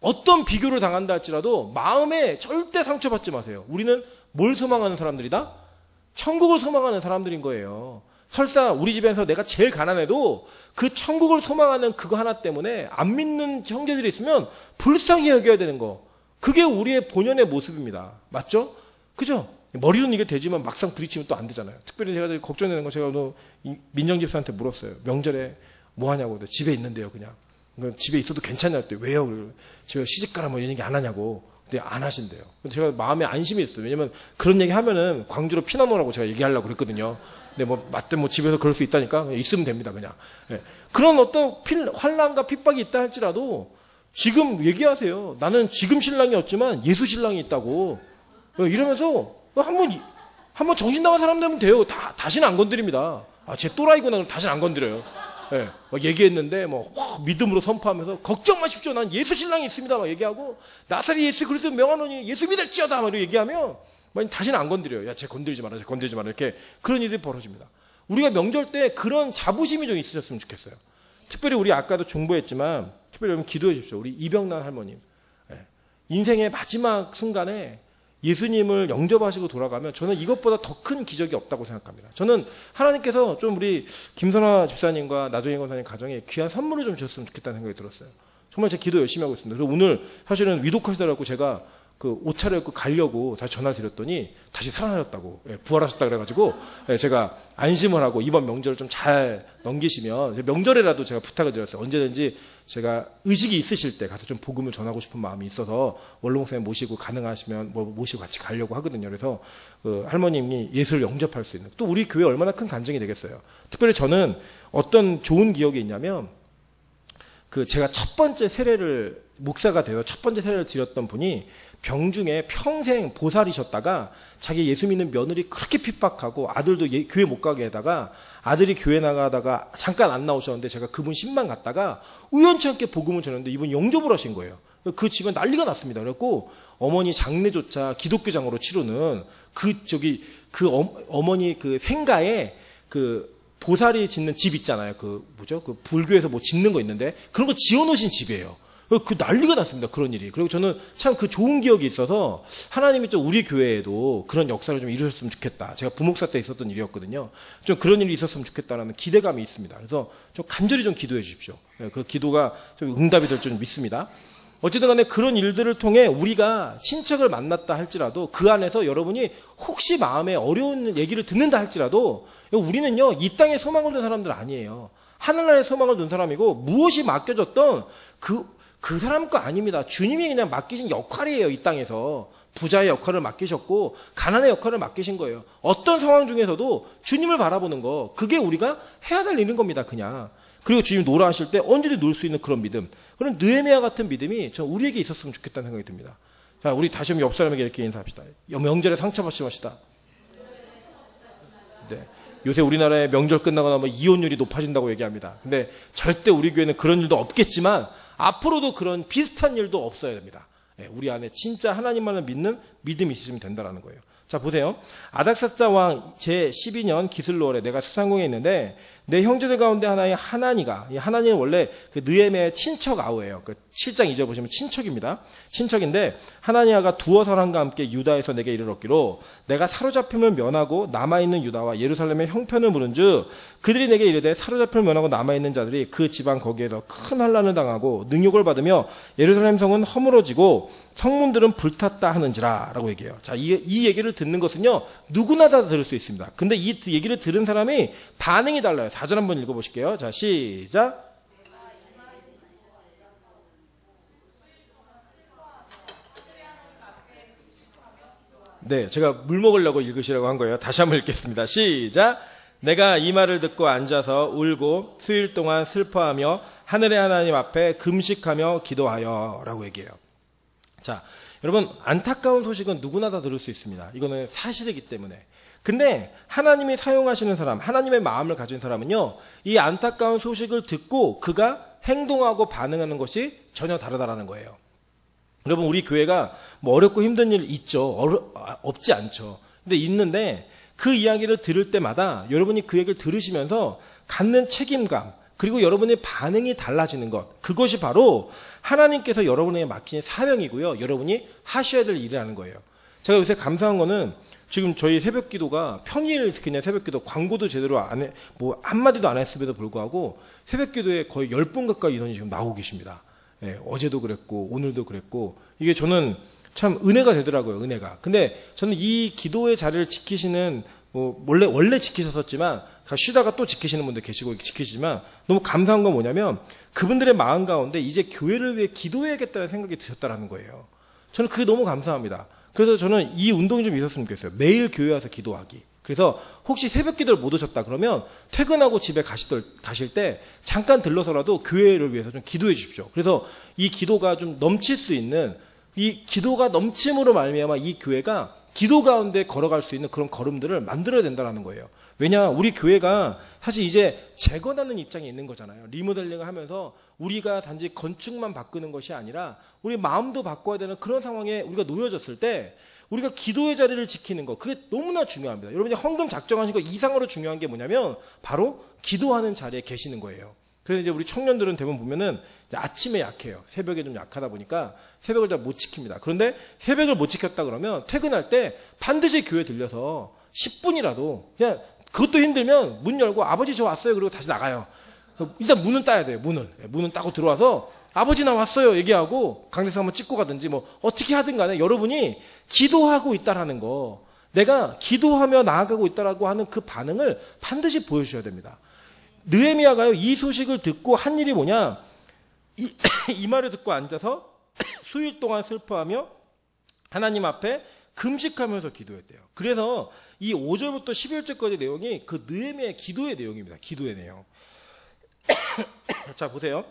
어떤 비교를 당한다 할지라도 마음에 절대 상처받지 마세요. 우리는 뭘 소망하는 사람들이다? 천국을 소망하는 사람들인 거예요. 설사 우리 집에서 내가 제일 가난해도 그 천국을 소망하는 그거 하나 때문에 안 믿는 형제들이 있으면 불쌍히 여겨야 되는 거. 그게 우리의 본연의 모습입니다. 맞죠? 그죠? 머리로는 이게 되지만 막상 부딪히면 또 안 되잖아요. 특별히 제가 걱정되는 거 제가 오늘 민정 집사한테 물었어요. 명절에 뭐 하냐고. 집에 있는데요, 그냥. 집에 있어도 괜찮냐 했더니 왜요? 집에 시집가라 뭐 이런 얘기 안 하냐고. 근데 안 하신대요. 제가 마음에 안심이 있어요. 왜냐면 그런 얘기 하면은 광주로 피난 오라고 제가 얘기하려고 그랬거든요. 근데 맞대 집에서 그럴 수 있다니까 그냥 있으면 됩니다, 그냥. 예. 그런 어떤 환난과 핍박이 있다 할지라도 지금 얘기하세요. 나는 지금 신랑이 없지만 예수 신랑이 있다고. 이러면서 한번 정신 나간 사람 되면 돼요. 다시는 안 건드립니다. 제 또라이구나 그럼 다시는 안 건드려요. 예, 얘기했는데 믿음으로 선포하면서 걱정 마십시오. 난 예수 신랑이 있습니다. 막 얘기하고 나사렛 예수 그리스도 명하노니 예수 믿을지어다. 막 이렇게 얘기하면 다시는 안 건드려요. 야, 쟤 건드리지 마라. 이렇게 그런 일이 벌어집니다. 우리가 명절 때 그런 자부심이 좀 있으셨으면 좋겠어요. 특별히 우리 아까도 중보했지만 특별히 여러분 기도해 주십시오. 우리 이병란 할머님. 예, 인생의 마지막 순간에 예수님을 영접하시고 돌아가면 저는 이것보다 더 큰 기적이 없다고 생각합니다. 저는 하나님께서 좀 우리 김선화 집사님과 나정희 권사님 가정에 귀한 선물을 좀 주셨으면 좋겠다는 생각이 들었어요. 정말 제가 기도 열심히 하고 있습니다. 그래서 오늘 사실은 위독하시더라고 제가 옷 차려입고 가려고 다시 전화 드렸더니 다시 살아나셨다고, 부활하셨다 그래가지고 제가 안심을 하고 이번 명절을 좀 잘 넘기시면 명절에라도 제가 부탁을 드렸어요. 언제든지 제가 의식이 있으실 때 가서 좀 복음을 전하고 싶은 마음이 있어서 원로 목사님 모시고 가능하시면 모시고 같이 가려고 하거든요. 그래서 할머님이 예수를 영접할 수 있는 또 우리 교회 얼마나 큰 간증이 되겠어요. 특별히 저는 어떤 좋은 기억이 있냐면 제가 첫 번째 세례를 목사가 되어 첫 번째 세례를 드렸던 분이 병중에 평생 보살이셨다가 자기 예수 믿는 며느리 그렇게 핍박하고 아들도 교회 못 가게 하다가 아들이 교회 나가다가 잠깐 안 나오셨는데 제가 그분 집만 갔다가 우연치 않게 복음을 전했는데 이분이 영접을 하신 거예요. 그 집은 난리가 났습니다. 그래갖고 어머니 장례조차 기독교장으로 치르는 어머니 생가에 보살이 짓는 집 있잖아요. 그 불교에서 뭐 짓는 거 있는데 그런 거 지어놓으신 집이에요. 그 난리가 났습니다. 그런 일이. 그리고 저는 참 그 좋은 기억이 있어서 하나님이 좀 우리 교회에도 그런 역사를 좀 이루셨으면 좋겠다. 제가 부목사 때 있었던 일이었거든요. 좀 그런 일이 있었으면 좋겠다라는 기대감이 있습니다. 그래서 좀 간절히 좀 기도해 주십시오. 그 기도가 좀 응답이 될 줄 믿습니다. 어쨌든 간에 그런 일들을 통해 우리가 친척을 만났다 할지라도 그 안에서 여러분이 혹시 마음에 어려운 얘기를 듣는다 할지라도 우리는요, 이 땅에 소망을 둔 사람들 아니에요. 하늘나라에 소망을 둔 사람이고 무엇이 맡겨졌던 그 사람 거 아닙니다. 주님이 그냥 맡기신 역할이에요. 이 땅에서. 부자의 역할을 맡기셨고 가난의 역할을 맡기신 거예요. 어떤 상황 중에서도 주님을 바라보는 거, 그게 우리가 해야 될 일인 겁니다. 그냥. 그리고 주님 노라 하실 때 언제든 놀 수 있는 그런 믿음, 그런 느헤미야 같은 믿음이 저 우리에게 있었으면 좋겠다는 생각이 듭니다. 자, 우리 다시 한번 옆 사람에게 이렇게 인사합시다. 명절에 상처받지 마시다. 네. 요새 우리나라의 명절 끝나고 나면 이혼율이 높아진다고 얘기합니다. 근데 절대 우리 교회는 그런 일도 없겠지만 앞으로도 그런 비슷한 일도 없어야 됩니다. 우리 안에 진짜 하나님만을 믿는 믿음이 있으시면 된다는 거예요. 자, 보세요. 아닥사스다 왕 제12년 기슬로월에 내가 수상궁에 있는데 내 형제들 가운데 하나의 하나니가, 이 하나니는 원래 그 느헤미야의 친척 아우예요. 그 7장 2절 보시면 친척입니다. 친척인데 하나니아가 두어 사람과 함께 유다에서 내게 이르렀기로 내가 사로잡힘을 면하고 남아있는 유다와 예루살렘의 형편을 물은즉 그들이 내게 이르되 사로잡힘을 면하고 남아있는 자들이 그 지방 거기에서 큰 환난을 당하고 능욕을 받으며 예루살렘 성은 허물어지고 성문들은 불탔다 하는지라 라고 얘기해요. 자, 이 얘기를 듣는 것은요, 누구나 다 들을 수 있습니다. 근데 이 얘기를 들은 사람이 반응이 달라요. 4절 한번 읽어보실게요. 자, 시작. 네, 제가 물 먹으려고 읽으시라고 한 거예요. 다시 한번 읽겠습니다. 시작. 내가 이 말을 듣고 앉아서 울고 수일 동안 슬퍼하며 하늘의 하나님 앞에 금식하며 기도하여 라고 얘기해요. 자, 여러분, 안타까운 소식은 누구나 다 들을 수 있습니다. 이거는 사실이기 때문에. 근데 하나님이 사용하시는 사람, 하나님의 마음을 가진 사람은요, 이 안타까운 소식을 듣고 그가 행동하고 반응하는 것이 전혀 다르다라는 거예요. 여러분, 우리 교회가 뭐 어렵고 힘든 일 있죠. 없지 않죠. 근데 있는데 그 이야기를 들을 때마다 여러분이 그 얘기를 들으시면서 갖는 책임감, 그리고 여러분의 반응이 달라지는 것, 그것이 바로 하나님께서 여러분에게 맡긴 사명이고요. 여러분이 하셔야 될 일이라는 거예요. 제가 요새 감사한 거는 지금 저희 새벽 기도가 평일 그냥 새벽 기도 광고도 제대로 안 해, 뭐 한마디도 안 했음에도 불구하고 새벽 기도에 거의 10분 가까이 인원이 지금 나오고 계십니다. 예, 어제도 그랬고 오늘도 그랬고 이게 저는 참 은혜가 되더라고요. 은혜가. 근데 저는 이 기도의 자리를 지키시는 뭐 원래 지키셨었지만 쉬다가 또 지키시는 분들 계시고 지키시지만 너무 감사한 건 뭐냐면 그분들의 마음 가운데 이제 교회를 위해 기도해야겠다는 생각이 드셨다라는 거예요. 저는 그게 너무 감사합니다. 그래서 저는 이 운동이 좀 있었으면 좋겠어요. 매일 교회 와서 기도하기. 그래서 혹시 새벽 기도를 못 오셨다 그러면 퇴근하고 집에 가실 때 잠깐 들러서라도 교회를 위해서 좀 기도해 주십시오. 그래서 이 기도가 좀 넘칠 수 있는, 이 기도가 넘침으로 말미암아 이 교회가 기도 가운데 걸어갈 수 있는 그런 걸음들을 만들어야 된다는 거예요. 왜냐, 우리 교회가 사실 이제 재건하는 입장에 있는 거잖아요. 리모델링을 하면서 우리가 단지 건축만 바꾸는 것이 아니라 우리 마음도 바꿔야 되는 그런 상황에 우리가 놓여졌을 때 우리가 기도의 자리를 지키는 거, 그게 너무나 중요합니다. 여러분이 헌금 작정하신 거 이상으로 중요한 게 뭐냐면 바로 기도하는 자리에 계시는 거예요. 그래서 이제 우리 청년들은 대부분 보면은 아침에 약해요. 새벽에 좀 약하다 보니까 새벽을 잘 못 지킵니다. 그런데 새벽을 못 지켰다 그러면 퇴근할 때 반드시 교회 들려서 10분이라도 그냥 그것도 힘들면 문 열고 아버지 저 왔어요. 그리고 다시 나가요. 일단 문은 따야 돼요. 문은 따고 들어와서 아버지 나 왔어요 얘기하고 강대상 한번 찍고 가든지 뭐 어떻게 하든 간에 여러분이 기도하고 있다라는 거, 내가 기도하며 나아가고 있다라고 하는 그 반응을 반드시 보여주셔야 됩니다. 느헤미야가요, 이 소식을 듣고 한 일이 뭐냐, 이 말을 듣고 앉아서 수일 동안 슬퍼하며 하나님 앞에 금식하면서 기도했대요. 그래서 이 5절부터 11절까지 내용이 그 느헤미야의 기도의 내용입니다. 기도의 내용. 자, 보세요.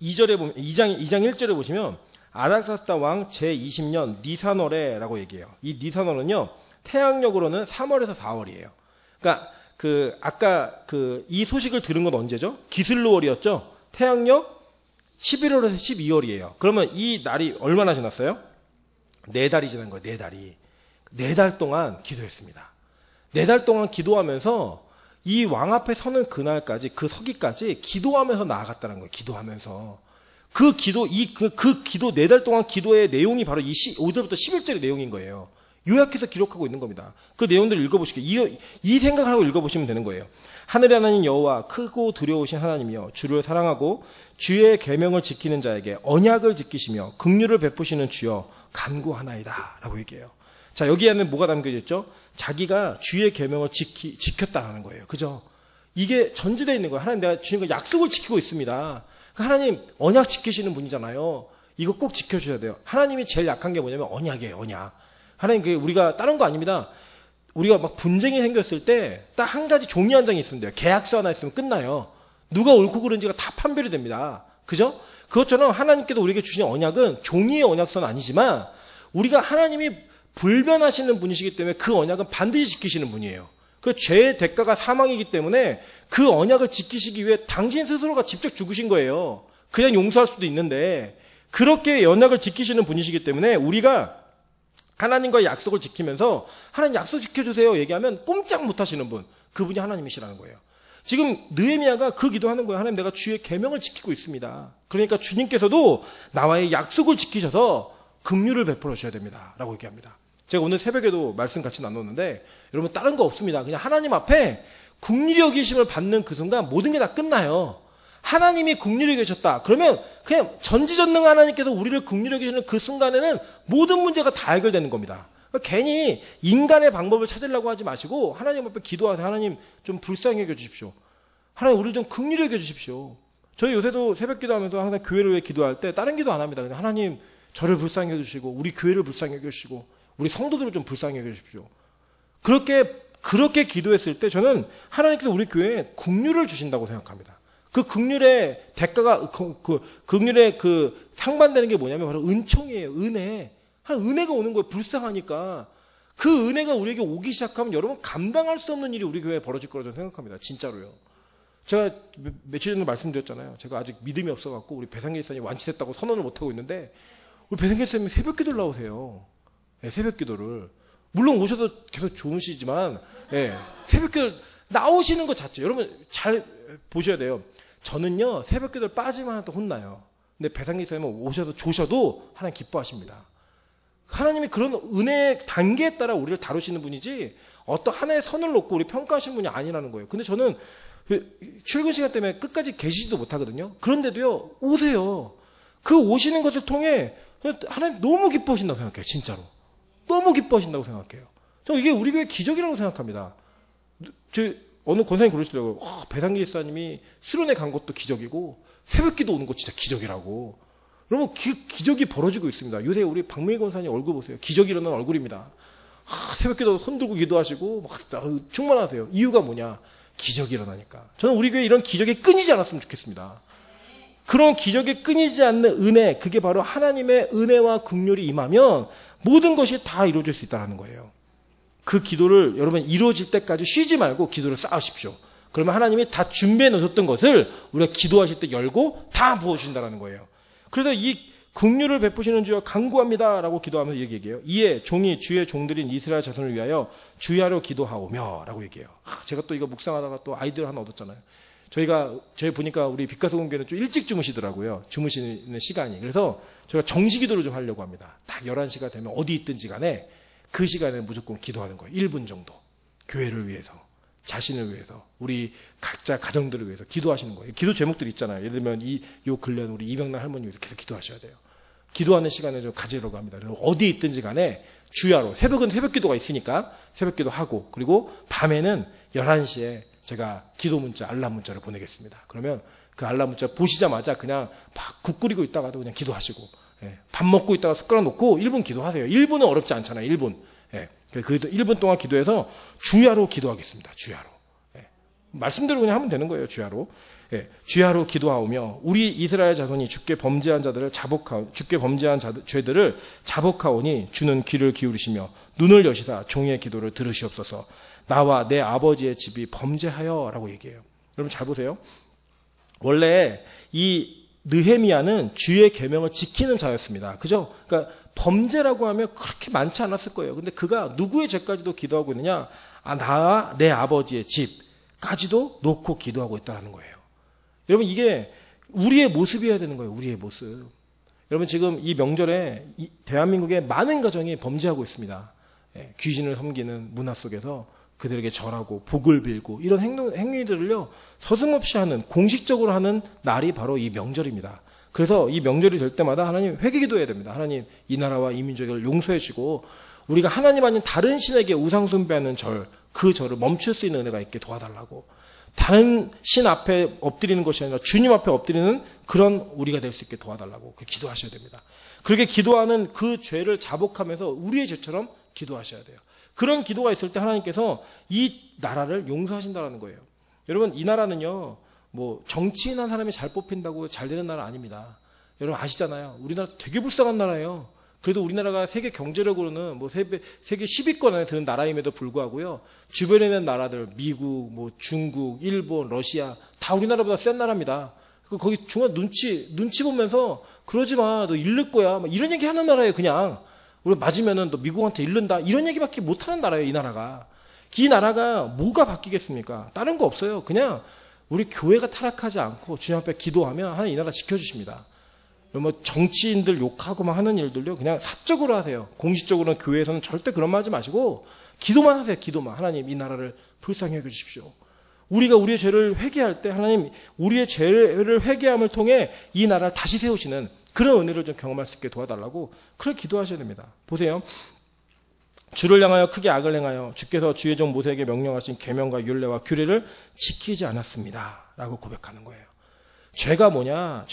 2절에 보면, 2장 1절에 보시면 아닥사스다 왕 제20년 니산월에라고 얘기해요. 이 니산월은요, 태양력으로는 3월에서 4월이에요. 그러니까 아까 이 소식을 들은 건 언제죠? 기슬로월이었죠? 태양력 11월에서 12월이에요. 그러면 이 날이 얼마나 지났어요? 4달이 지난 거예요, 4달이. 4달 동안 기도했습니다. 4달 동안 기도하면서 이 왕 앞에 서는 그날까지, 그 서기까지 기도하면서 나아갔다는 거예요. 기도하면서. 그 기도, 그 기도 4달 동안 기도의 내용이 바로 이 5절부터 11절의 내용인 거예요. 요약해서 기록하고 있는 겁니다. 그 내용들을 읽어보시고, 이 생각을 하고 읽어보시면 되는 거예요. 하늘의 하나님 여호와 크고 두려우신 하나님이여 주를 사랑하고 주의 계명을 지키는 자에게 언약을 지키시며 긍휼을 베푸시는 주여 간구하나이다 라고 얘기해요. 자, 여기에는 뭐가 담겨져 있죠? 자기가 주의 계명을 지켰다는 거예요. 그죠? 이게 전제되어 있는 거예요. 하나님, 내가 주님과 약속을 지키고 있습니다. 하나님 언약 지키시는 분이잖아요. 이거 꼭 지켜줘야 돼요. 하나님이 제일 약한 게 뭐냐면 언약이에요. 언약. 하나님, 우리가 다른 거 아닙니다. 우리가 막 분쟁이 생겼을 때 딱 한 가지 종이 한 장이 있으면 돼요. 계약서 하나 있으면 끝나요. 누가 옳고 그른지가 다 판별이 됩니다. 그죠? 그것처럼 하나님께도 우리에게 주신 언약은 종이의 언약서는 아니지만 우리가 하나님이 불변하시는 분이시기 때문에 그 언약은 반드시 지키시는 분이에요. 그 죄의 대가가 사망이기 때문에 그 언약을 지키시기 위해 당신 스스로가 직접 죽으신 거예요. 그냥 용서할 수도 있는데 그렇게 언약을 지키시는 분이시기 때문에 우리가 하나님과의 약속을 지키면서 하나님 약속 지켜주세요 얘기하면 꼼짝 못하시는 분, 그분이 하나님이시라는 거예요. 지금 느헤미야가 그 기도하는 거예요. 하나님, 내가 주의 계명을 지키고 있습니다. 그러니까 주님께서도 나와의 약속을 지키셔서 긍휼을 베풀어 주셔야 됩니다 라고 얘기합니다. 제가 오늘 새벽에도 말씀 같이 나눴는데 여러분 다른 거 없습니다. 그냥 하나님 앞에 긍휼히 여기심을 받는 그 순간 모든 게 다 끝나요. 하나님이 긍휼히 여기셨다. 그러면 그냥 전지전능 하나님께서 우리를 긍휼히 여기시는 그 순간에는 모든 문제가 다 해결되는 겁니다. 그러니까 괜히 인간의 방법을 찾으려고 하지 마시고 하나님 앞에 기도하세요. 하나님 좀 불쌍히 여겨주십시오. 하나님 우리 좀 긍휼히 여겨주십시오. 저희 요새도 새벽 기도하면서 항상 교회를 위해 기도할 때 다른 기도 안 합니다. 그냥 하나님 저를 불쌍히 여겨주시고 우리 교회를 불쌍히 여겨주시고 우리 성도들을 좀 불쌍히 여겨주십시오. 그렇게 기도했을 때 저는 하나님께서 우리 교회에 긍휼을 주신다고 생각합니다. 그 긍휼의 대가가, 긍휼의 상반되는 게 뭐냐면 바로 은총이에요. 은혜. 은혜가 오는 거예요. 불쌍하니까. 그 은혜가 우리에게 오기 시작하면 여러분 감당할 수 없는 일이 우리 교회에 벌어질 거라고 저는 생각합니다. 진짜로요. 제가 며칠 전에 말씀드렸잖아요. 제가 아직 믿음이 없어갖고 우리 배상기 집사님 완치됐다고 선언을 못하고 있는데 우리 배상기 집사님이 새벽 기도를 나오세요. 네, 새벽 기도를. 물론 오셔도 계속 좋으시지만, 네, 새벽 기도 나오시는 것 자체. 여러분 잘 보셔야 돼요. 저는요, 새벽 기도를 빠지면 하나 또 혼나요. 근데 배상기 집사님은 오셔도 조셔도 하나님 기뻐하십니다. 하나님이 그런 은혜 단계에 따라 우리를 다루시는 분이지 어떤 하나의 선을 놓고 우리 평가하시는 분이 아니라는 거예요. 근데 저는 출근 시간 때문에 끝까지 계시지도 못하거든요. 그런데도요, 오세요. 그 오시는 것을 통해 하나님 너무 기뻐하신다고 생각해요. 진짜로. 너무 기뻐하신다고 생각해요. 저 이게 우리 교회 기적이라고 생각합니다. 어느 권사님 그러시더라고요. 배상기 집사님이 수련회 간 것도 기적이고 새벽 기도 오는 거 진짜 기적이라고. 여러분 기적이 벌어지고 있습니다. 요새 우리 박명희 권사님 얼굴 보세요. 기적이 일어난 얼굴입니다. 새벽 기도 손 들고 기도하시고 막 충만하세요. 이유가 뭐냐? 기적이 일어나니까. 저는 우리 교회 이런 기적이 끊이지 않았으면 좋겠습니다. 그런 기적이 끊이지 않는 은혜, 그게 바로 하나님의 은혜와 긍휼이 임하면 모든 것이 다 이루어질 수 있다는 거예요. 그 기도를 여러분 이루어질 때까지 쉬지 말고 기도를 쌓으십시오. 그러면 하나님이 다 준비해 놓으셨던 것을 우리가 기도하실 때 열고 다 부어주신다는 거예요. 그래서 이 긍휼을 베푸시는 주여 간구합니다라고 기도하면서 얘기해요. 이에 종이 주의 종들인 이스라엘 자손을 위하여 주야로 기도하오며 라고 얘기해요. 제가 또 이거 묵상하다가 또 아이디어 하나 얻었잖아요. 저희 보니까 우리 빛가소금교는 좀 일찍 주무시더라고요. 주무시는 시간이. 그래서 저희가 정시기도를 좀 하려고 합니다. 딱 11시가 되면 어디 있든지 간에 그 시간에 무조건 기도하는 거예요. 1분 정도. 교회를 위해서, 자신을 위해서, 우리 각자 가정들을 위해서 기도하시는 거예요. 기도 제목들이 있잖아요. 예를 들면 요 근래는 우리 이명란 할머니 위해서 계속 기도하셔야 돼요. 기도하는 시간을 좀 가지려고 합니다. 그래서 어디 있든지 간에 주야로, 새벽은 새벽 기도가 있으니까 새벽 기도하고, 그리고 밤에는 11시에 제가 기도 문자, 알람 문자를 보내겠습니다. 그러면 그 알람 문자 보시자마자 그냥 막 국 끓이고 있다가도 그냥 기도하시고, 밥 먹고 있다가 숟가락 놓고 1분 기도하세요. 1분은 어렵지 않잖아요. 1분. 그 1분 동안 기도해서 주야로 기도하겠습니다. 주야로. 말씀대로 그냥 하면 되는 거예요. 주야로. 주야로 기도하오며 우리 이스라엘 자손이 주께 범죄한 죄들을 자복하오니 주는 귀를 기울이시며 눈을 여시사 종의 기도를 들으시옵소서. 나와 내 아버지의 집이 범죄하여라고 얘기해요. 여러분 잘 보세요. 원래 이 느헤미야는 주의 계명을 지키는 자였습니다. 그죠? 그러니까 범죄라고 하면 그렇게 많지 않았을 거예요. 근데 그가 누구의 죄까지도 기도하고 있느냐? 나와 내 아버지의 집. 것까지도 놓고 기도하고 있다는 거예요. 여러분, 이게 우리의 모습이어야 되는 거예요. 우리의 모습. 여러분, 지금 이 명절에 대한민국의 많은 가정이 범죄하고 있습니다. 귀신을 섬기는 문화 속에서 그들에게 절하고 복을 빌고 이런 행위들을요, 서슴없이 하는, 공식적으로 하는 날이 바로 이 명절입니다. 그래서 이 명절이 될 때마다 하나님 회개기도해야 됩니다. 하나님, 이 나라와 이 민족을 용서해 주시고 우리가 하나님 아닌 다른 신에게 우상 숭배하는 그 절을 멈출 수 있는 은혜가 있게 도와달라고. 다른 신 앞에 엎드리는 것이 아니라 주님 앞에 엎드리는 그런 우리가 될 수 있게 도와달라고 기도하셔야 됩니다. 그렇게 기도하는 그 죄를 자복하면서 우리의 죄처럼 기도하셔야 돼요. 그런 기도가 있을 때 하나님께서 이 나라를 용서하신다는 거예요. 여러분, 이 나라는요, 뭐 정치인 한 사람이 잘 뽑힌다고 잘 되는 나라 아닙니다. 여러분 아시잖아요. 우리나라 되게 불쌍한 나라예요. 그래도 우리나라가 세계 경제력으로는 뭐 세계 10위권 안에 드는 나라임에도 불구하고요, 주변에 있는 나라들, 미국, 뭐 중국, 일본, 러시아 다 우리나라보다 센 나라입니다. 거기 중간 눈치 보면서 그러지 마, 너 잃을 거야, 막 이런 얘기 하는 나라예요. 그냥 우리 맞으면은 너 미국한테 잃는다, 이런 얘기밖에 못하는 나라예요. 이 나라가. 이 나라가 뭐가 바뀌겠습니까? 다른 거 없어요. 그냥 우리 교회가 타락하지 않고 주님 앞에 기도하면 하나님 이 나라 지켜주십니다. 뭐 정치인들 욕하고 막 하는 일들요, 그냥 사적으로 하세요. 공식적으로는 교회에서는 절대 그런 말 하지 마시고 기도만 하세요. 기도만. 하나님, 이 나라를 불쌍히 여겨 주십시오. 우리가 우리의 죄를 회개할 때 하나님, 우리의 죄를 회개함을 통해 이 나라를 다시 세우시는 그런 은혜를 좀 경험할 수 있게 도와달라고 그렇게 기도하셔야 됩니다. 보세요. 주를 향하여 크게 악을 행하여 주께서 주의 종 모세에게 명령하신 계명과 율례와 규례를 지키지 않았습니다 라고 고백하는 거예요. 죄가 뭐냐?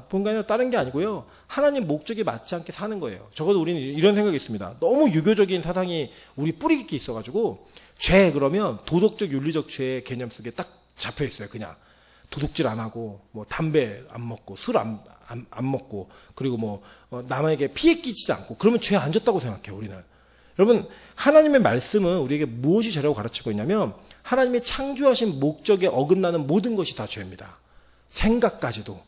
뭔가 다른 게 아니고요, 하나님 목적에 맞지 않게 사는 거예요. 적어도 우리는 이런 생각이 있습니다. 너무 유교적인 사상이 우리 뿌리 깊게 있어가지고 죄 그러면 도덕적 윤리적 죄의 개념 속에 딱 잡혀 있어요. 그냥 도둑질 안 하고, 뭐 담배 안 먹고, 술 안 먹고, 그리고 뭐 남에게 피해 끼치지 않고, 그러면 죄 안 졌다고 생각해요. 우리는. 여러분, 하나님의 말씀은 우리에게 무엇이 죄라고 가르치고 있냐면 하나님이 창조하신 목적에 어긋나는 모든 것이 다 죄입니다. 생각까지도.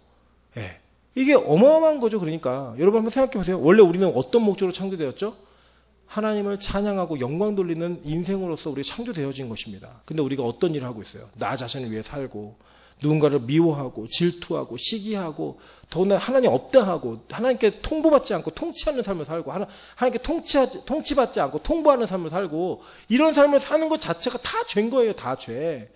예. 이게 어마어마한 거죠. 그러니까 여러분 한번 생각해 보세요. 원래 우리는 어떤 목적으로 창조되었죠? 하나님을 찬양하고 영광 돌리는 인생으로서 우리가 창조되어진 것입니다. 근데 우리가 어떤 일을 하고 있어요? 나 자신을 위해 살고, 누군가를 미워하고 질투하고 시기하고, 더구나 하나님 없다하고, 하나님께 통보받지 않고 통치하는 삶을 살고, 하나님께 통치받지 않고 통보하는 삶을 살고, 이런 삶을 사는 것 자체가 다 죄인 거예요. 다 죄.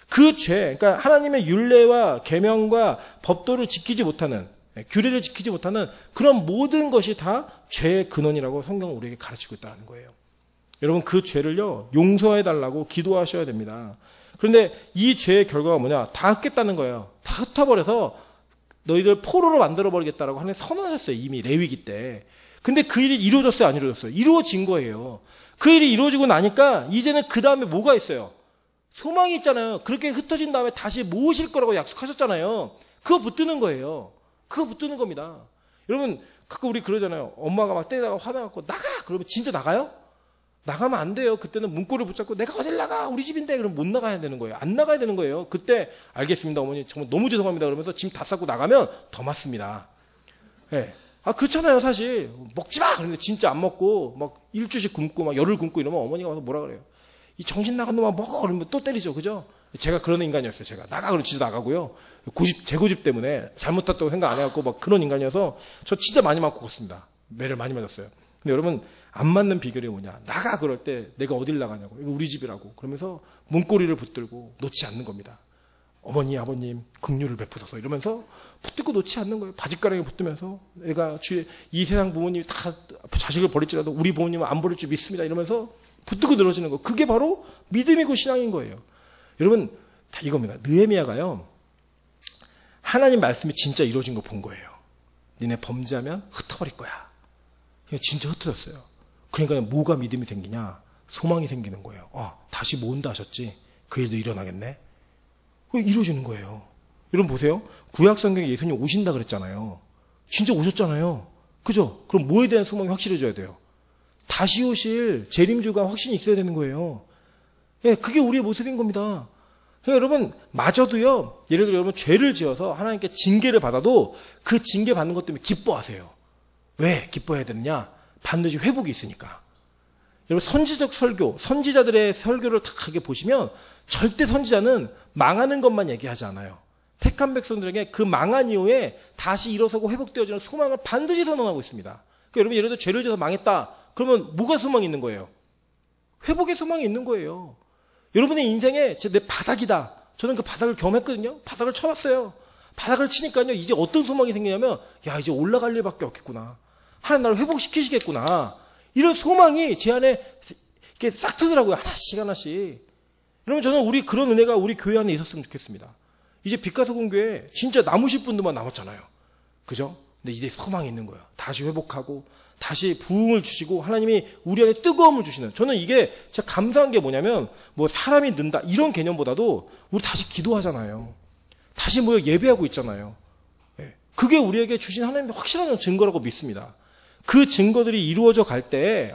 그 죄, 그러니까 하나님의 율례와 계명과 법도를 지키지 못하는, 규례를 지키지 못하는 그런 모든 것이 다 죄의 근원이라고 성경은 우리에게 가르치고 있다는 거예요. 여러분, 그 죄를요, 용서해달라고 기도하셔야 됩니다. 그런데 이 죄의 결과가 뭐냐? 다 흩겠다는 거예요. 다 흩어버려서 너희들 포로로 만들어버리겠다라고 하나님 선언하셨어요. 이미 레위기 때. 근데 그 일이 이루어졌어요? 안 이루어졌어요? 이루어진 거예요. 그 일이 이루어지고 나니까 이제는 그 다음에 뭐가 있어요? 소망이 있잖아요. 그렇게 흩어진 다음에 다시 모으실 거라고 약속하셨잖아요. 그거 붙드는 거예요. 그거 붙드는 겁니다. 여러분, 그거 우리 그러잖아요. 엄마가 막 때리다가 화나갖고 나가! 그러면 진짜 나가요? 나가면 안 돼요. 그때는 문고리를 붙잡고 내가 어딜 나가? 우리 집인데. 그럼 못 나가야 되는 거예요. 안 나가야 되는 거예요. 그때 알겠습니다, 어머니. 정말 너무 죄송합니다. 그러면서 짐 다 싸고 나가면 더 맞습니다. 예. 아, 그렇잖아요, 사실. 먹지 마! 그런데 진짜 안 먹고 막 일주일씩 굶고 막 열흘 굶고 이러면 어머니가 와서 뭐라 그래요? 이 정신 나간 놈아 먹어! 그러면 또 때리죠. 그죠? 제가 그런 인간이었어요. 제가. 나가! 그러면 진짜 나가고요. 재고집 때문에 잘못했다고 생각 안 해갖고 막 그런 인간이어서 저 진짜 많이 맞고 컸습니다. 매를 많이 맞았어요. 근데 여러분, 안 맞는 비결이 뭐냐? 나가! 그럴 때 내가 어딜 나가냐고. 이거 우리 집이라고. 그러면서 문고리를 붙들고 놓지 않는 겁니다. 어머니, 아버님, 긍휼을 베푸소서 이러면서 붙들고 놓지 않는 거예요. 바짓가랑이 붙들면서 내가 이 세상 부모님이 다 자식을 버릴지라도 우리 부모님은 안 버릴 줄 믿습니다. 이러면서 붙들고 늘어지는 거. 그게 바로 믿음이고 신앙인 거예요. 여러분, 다 이겁니다. 느헤미야가요, 하나님 말씀이 진짜 이루어진 거 본 거예요. 니네 범죄하면 흩어버릴 거야. 진짜 흩어졌어요. 그러니까 뭐가 믿음이 생기냐? 소망이 생기는 거예요. 다시 모은다 하셨지? 그 일도 일어나겠네? 이루어지는 거예요. 여러분 보세요. 구약 성경에 예수님 오신다 그랬잖아요. 진짜 오셨잖아요. 그죠? 그럼 뭐에 대한 소망이 확실해져야 돼요? 다시 오실 재림주가 확신이 있어야 되는 거예요. 예, 그게 우리의 모습인 겁니다. 그러니까 여러분, 마저도요, 예를 들어 여러분 죄를 지어서 하나님께 징계를 받아도 그 징계 받는 것 때문에 기뻐하세요. 왜 기뻐해야 되느냐? 반드시 회복이 있으니까. 여러분 선지적 설교, 선지자들의 설교를 다 하게 보시면 절대 선지자는 망하는 것만 얘기하지 않아요. 택한 백성들에게 그 망한 이후에 다시 일어서고 회복되어지는 소망을 반드시 선언하고 있습니다. 그러니까 여러분 예를 들어 죄를 지어서 망했다. 그러면 뭐가 소망이 있는 거예요? 회복의 소망이 있는 거예요. 여러분의 인생에 내 바닥이다. 저는 그 바닥을 경험했거든요. 바닥을 쳐봤어요. 바닥을 치니까요. 이제 어떤 소망이 생기냐면 야 이제 올라갈 일밖에 없겠구나. 하나님 나를 회복시키시겠구나. 이런 소망이 제 안에 이렇게 싹 트더라고요. 하나씩 하나씩. 여러분 저는 우리 그런 은혜가 우리 교회 안에 있었으면 좋겠습니다. 이제 빛가서공교회 진짜 남으실 분들만 남았잖아요. 그죠? 근데 이제 소망이 있는 거예요. 다시 회복하고 다시 부흥을 주시고 하나님이 우리 안에 뜨거움을 주시는. 저는 이게 진짜 감사한 게 뭐냐면 뭐 사람이 는다 이런 개념보다도 우리 다시 기도하잖아요. 다시 모여 예배하고 있잖아요. 그게 우리에게 주신 하나님의 확실한 증거라고 믿습니다. 그 증거들이 이루어져 갈 때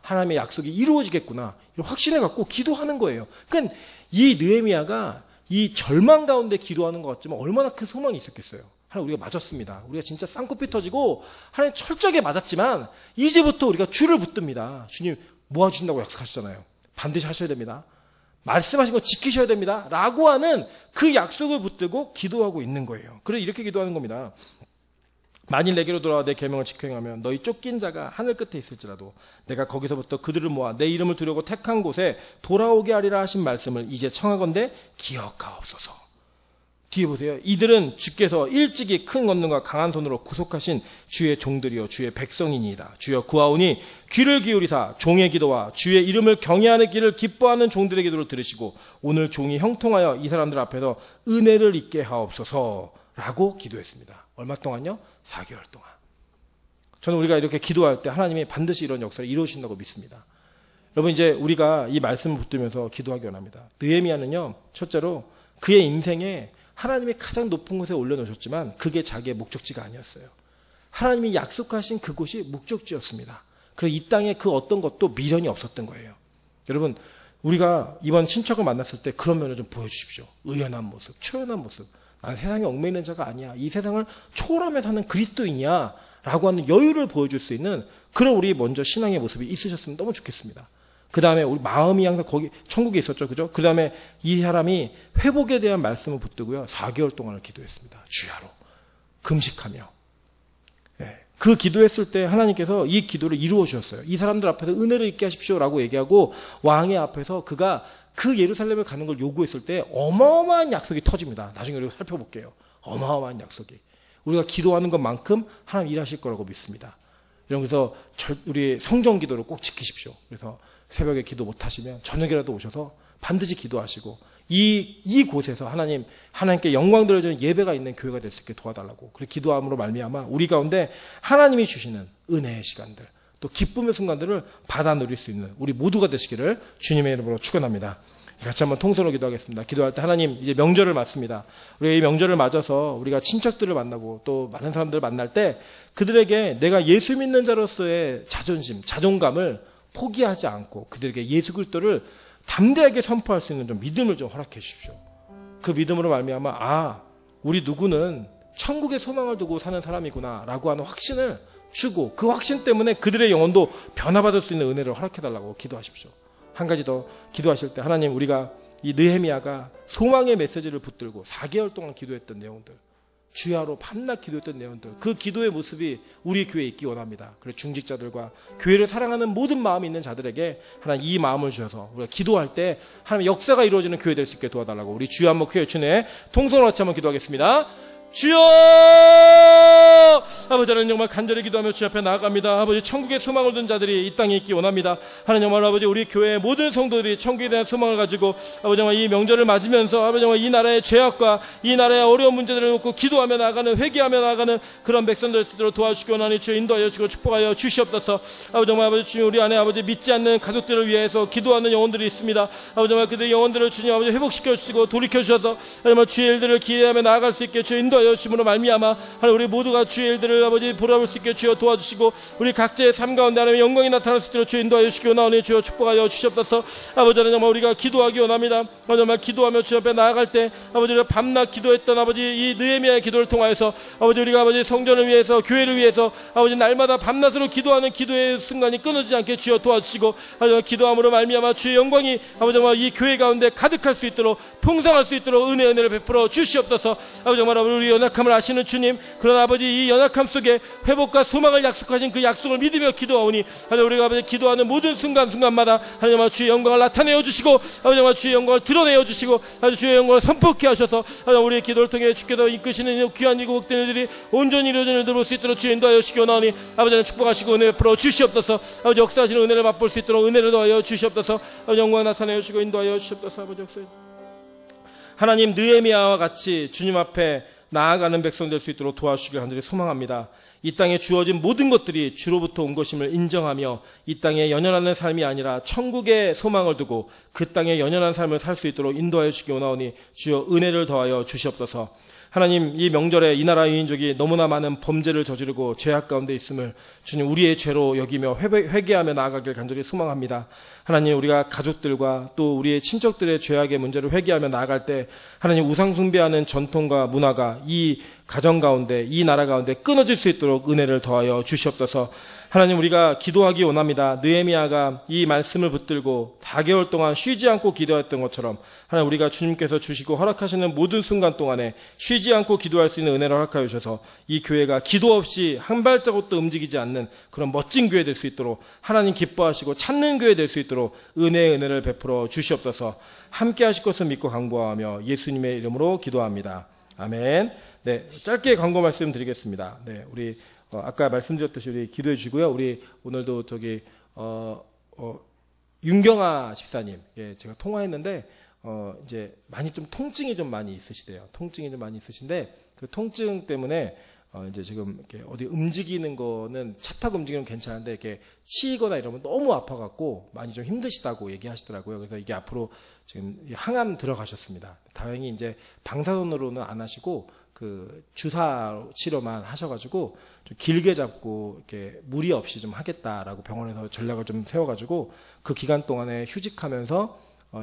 하나님의 약속이 이루어지겠구나 이런 확신을 갖고 기도하는 거예요. 그러니까 이 느헤미야가 이 절망 가운데 기도하는 것 같지만 얼마나 큰 소망이 있었겠어요. 하나님 우리가 맞았습니다. 우리가 진짜 쌍코피 터지고 하나님 철저하게 맞았지만 이제부터 우리가 주를 붙듭니다. 주님 모아주신다고 약속하셨잖아요. 반드시 하셔야 됩니다. 말씀하신 거 지키셔야 됩니다. 라고 하는 그 약속을 붙들고 기도하고 있는 거예요. 그래서 이렇게 기도하는 겁니다. 만일 내게로 돌아와 내 계명을 지켜 행하면 너희 쫓긴 자가 하늘 끝에 있을지라도 내가 거기서부터 그들을 모아 내 이름을 두려고 택한 곳에 돌아오게 하리라 하신 말씀을 이제 청하건대 기억하옵소서. 뒤에 보세요. 이들은 주께서 일찍이 큰 권능과 강한 손으로 구속하신 주의 종들이요 주의 백성이니이다. 주여 구하오니 귀를 기울이사 종의 기도와 주의 이름을 경외하는 길을 기뻐하는 종들의 기도를 들으시고 오늘 종이 형통하여 이 사람들 앞에서 은혜를 잊게 하옵소서 라고 기도했습니다. 얼마 동안요? 4개월 동안. 저는 우리가 이렇게 기도할 때 하나님이 반드시 이런 역사를 이루어주신다고 믿습니다. 여러분 이제 우리가 이 말씀을 붙들면서 기도하기 원합니다. 느헤미야는요 첫째로 그의 인생에 하나님이 가장 높은 곳에 올려놓으셨지만 그게 자기의 목적지가 아니었어요. 하나님이 약속하신 그곳이 목적지였습니다. 그래서 이 땅에 그 어떤 것도 미련이 없었던 거예요. 여러분 우리가 이번 친척을 만났을 때 그런 면을 좀 보여주십시오. 의연한 모습, 초연한 모습. 난 세상에 얽매이는 자가 아니야. 이 세상을 초월하며 사는 그리스도인이야. 라고 하는 여유를 보여줄 수 있는 그런 우리 먼저 신앙의 모습이 있으셨으면 너무 좋겠습니다. 그 다음에 우리 마음이 항상 거기 천국에 있었죠. 그죠? 그 다음에 이 사람이 회복에 대한 말씀을 붙들고요. 4개월 동안을 기도했습니다. 주야로. 금식하며. 그 기도했을 때 하나님께서 이 기도를 이루어 주셨어요. 이 사람들 앞에서 은혜를 잊게 하십시오라고 얘기하고 왕의 앞에서 그가 그 예루살렘을 가는 걸 요구했을 때 어마어마한 약속이 터집니다. 나중에 우리가 살펴볼게요. 어마어마한 약속이. 우리가 기도하는 것만큼 하나님 일하실 거라고 믿습니다. 그래서 우리 성전 기도를 꼭 지키십시오. 그래서 새벽에 기도 못하시면 저녁이라도 오셔서 반드시 기도하시고 이 곳에서 하나님께 영광 돌려주는 예배가 있는 교회가 될 수 있게 도와달라고. 그리고 기도함으로 말미암아 우리 가운데 하나님이 주시는 은혜의 시간들 또 기쁨의 순간들을 받아 누릴 수 있는 우리 모두가 되시기를 주님의 이름으로 축원합니다. 같이 한번 통성으로 기도하겠습니다. 기도할 때 하나님 이제 명절을 맞습니다. 우리가 이 명절을 맞아서 우리가 친척들을 만나고 또 많은 사람들을 만날 때 그들에게 내가 예수 믿는 자로서의 자존심, 자존감을 포기하지 않고 그들에게 예수 그리스도를 담대하게 선포할 수 있는 좀 믿음을 좀 허락해 주십시오. 그 믿음으로 말미암아 우리 누구는 천국의 소망을 두고 사는 사람이구나 라고 하는 확신을 주고 그 확신 때문에 그들의 영혼도 변화받을 수 있는 은혜를 허락해달라고 기도하십시오. 한 가지 더 기도하실 때 하나님 우리가 이 느헤미야가 소망의 메시지를 붙들고 4개월 동안 기도했던 내용들 주야로 밤낮 기도했던 내용들 그 기도의 모습이 우리 교회에 있기 원합니다. 그래서 중직자들과 교회를 사랑하는 모든 마음이 있는 자들에게 하나님 이 마음을 주셔서 우리가 기도할 때 하나님 역사가 이루어지는 교회 될 수 있게 도와달라고 우리 주여 한번 크게 외치네 통성으로 같이 한번 기도하겠습니다. 주여 아버지 하나님 정말 간절히 기도하며 주 앞에 나아갑니다. 아버지 천국의 소망을 둔 자들이 이 땅에 있기 원합니다. 하나님 정말 아버지 우리 교회의 모든 성도들이 천국에 대한 소망을 가지고 아버지 정말 이 명절을 맞으면서 아버지 정말 이 나라의 죄악과 이 나라의 어려운 문제들을 놓고 기도하며 나아가는 회개하며 나아가는 그런 백성들 되도록 도와주시고 하나님 주여 인도하여 주시고 축복하여 주시옵소서. 아버지 정말 아버지 주님 우리 안에 아버지 믿지 않는 가족들을 위해서 기도하는 영혼들이 있습니다. 아버지 정말 그들의 영혼들을 주님 아버지 회복시켜 주시고 돌이켜 주셔서 정말 주의 일들을 기대하며 나아갈 수 있게 주여 인도하여 주심으로 말미암아 하나님 우리 모두가 주의 일들을 은혜를 아버지 보라볼 수 있게 주여 도와주시고 우리 각자의 삶 가운데 하나님의 영광이 나타날 수 있도록 주여 인도하여 주시기 원하오니 주여 축복하여 주시옵소서. 아버지 하나님 정말 우리가 기도하기 원합니다. 정말 기도하며 주 앞에 나아갈 때 아버지 우리가 밤낮 기도했던 아버지 이 느헤미야의 기도를 통하여서 아버지 우리가 아버지 성전을 위해서 교회를 위해서 아버지 날마다 밤낮으로 기도하는 기도의 순간이 끊어지지 않게 주여 도와주시고 아버지 기도함으로 말미암아 주의 영광이 아버지 정말 이 교회 가운데 가득할 수 있도록 풍성할 수 있도록 은혜를 베풀어 주시옵소서. 아버지 정말 우리 연약함을 아시는 주님, 그러나 아버지 이 연약함 속에 회복과 소망을 약속하신 그 약속을 믿으며 기도하오니 하나님 우리가 아버지 기도하는 모든 순간순간마다 하나님 정말 주의 영광을 나타내어 주시고 아버지 정말 주의 영광을 드러내어 주시고 아버지 주의 영광을 선포케 하셔서 하나님 우리의 기도를 통해 주께서 이끄시는 귀한 이고 복된 일들이 온전히 이루어지는 일들 볼 수 있도록 주의 인도하여 주시기 원하오니 아버지는 축복하시고 은혜 베풀어 주시옵소서. 아버지 역사하시는 은혜를 맛볼 수 있도록 은혜를 더하여 주시옵소서. 아버지 영광을 나타내어 주시고 인도하여 주시옵소서. 아버지 역사 하나님 느헤미야와 같이 주님 앞에 나아가는 백성 될 수 있도록 도와주시길 간절히 소망합니다. 이 땅에 주어진 모든 것들이 주로부터 온 것임을 인정하며 이 땅에 연연하는 삶이 아니라 천국의 소망을 두고 그 땅에 연연한 삶을 살 수 있도록 인도하여 주시기 원하오니 주여 은혜를 더하여 주시옵소서. 하나님 이 명절에 이 나라 유인족이 너무나 많은 범죄를 저지르고 죄악 가운데 있음을 주님 우리의 죄로 여기며 회개하며 나아가길 간절히 소망합니다. 하나님 우리가 가족들과 또 우리의 친척들의 죄악의 문제를 회개하며 나아갈 때 하나님 우상 숭배하는 전통과 문화가 이 가정 가운데 이 나라 가운데 끊어질 수 있도록 은혜를 더하여 주시옵소서. 하나님 우리가 기도하기 원합니다. 느헤미야가 이 말씀을 붙들고 4개월 동안 쉬지 않고 기도했던 것처럼 하나님 우리가 주님께서 주시고 허락하시는 모든 순간 동안에 쉬지 않고 기도할 수 있는 은혜를 허락하여 주셔서 이 교회가 기도 없이 한 발자국도 움직이지 않는 그런 멋진 교회 될 수 있도록 하나님 기뻐하시고 찾는 교회 될 수 있도록 은혜를 베풀어 주시옵소서. 함께 하실 것을 믿고 간구하며 예수님의 이름으로 기도합니다. 아멘. 네, 짧게 광고 말씀 드리겠습니다. 네, 우리 아까 말씀드렸듯이 우리 기도해 주시고요. 우리 오늘도 윤경아 집사님, 예, 제가 통화했는데 이제 많이 좀 통증이 좀 많이 있으시대요. 통증이 좀 많이 있으신데 그 통증 때문에 이제 지금 이렇게 어디 움직이는 거는 차 타고 움직이면 괜찮은데 이렇게 치이거나 이러면 너무 아파갖고 많이 좀 힘드시다고 얘기하시더라고요. 그래서 이게 앞으로 지금 항암 들어가셨습니다. 다행히 이제 방사선으로는 안 하시고 그 주사 치료만 하셔가지고 좀 길게 잡고 이렇게 무리 없이 좀 하겠다라고 병원에서 전략을 좀 세워가지고 그 기간 동안에 휴직하면서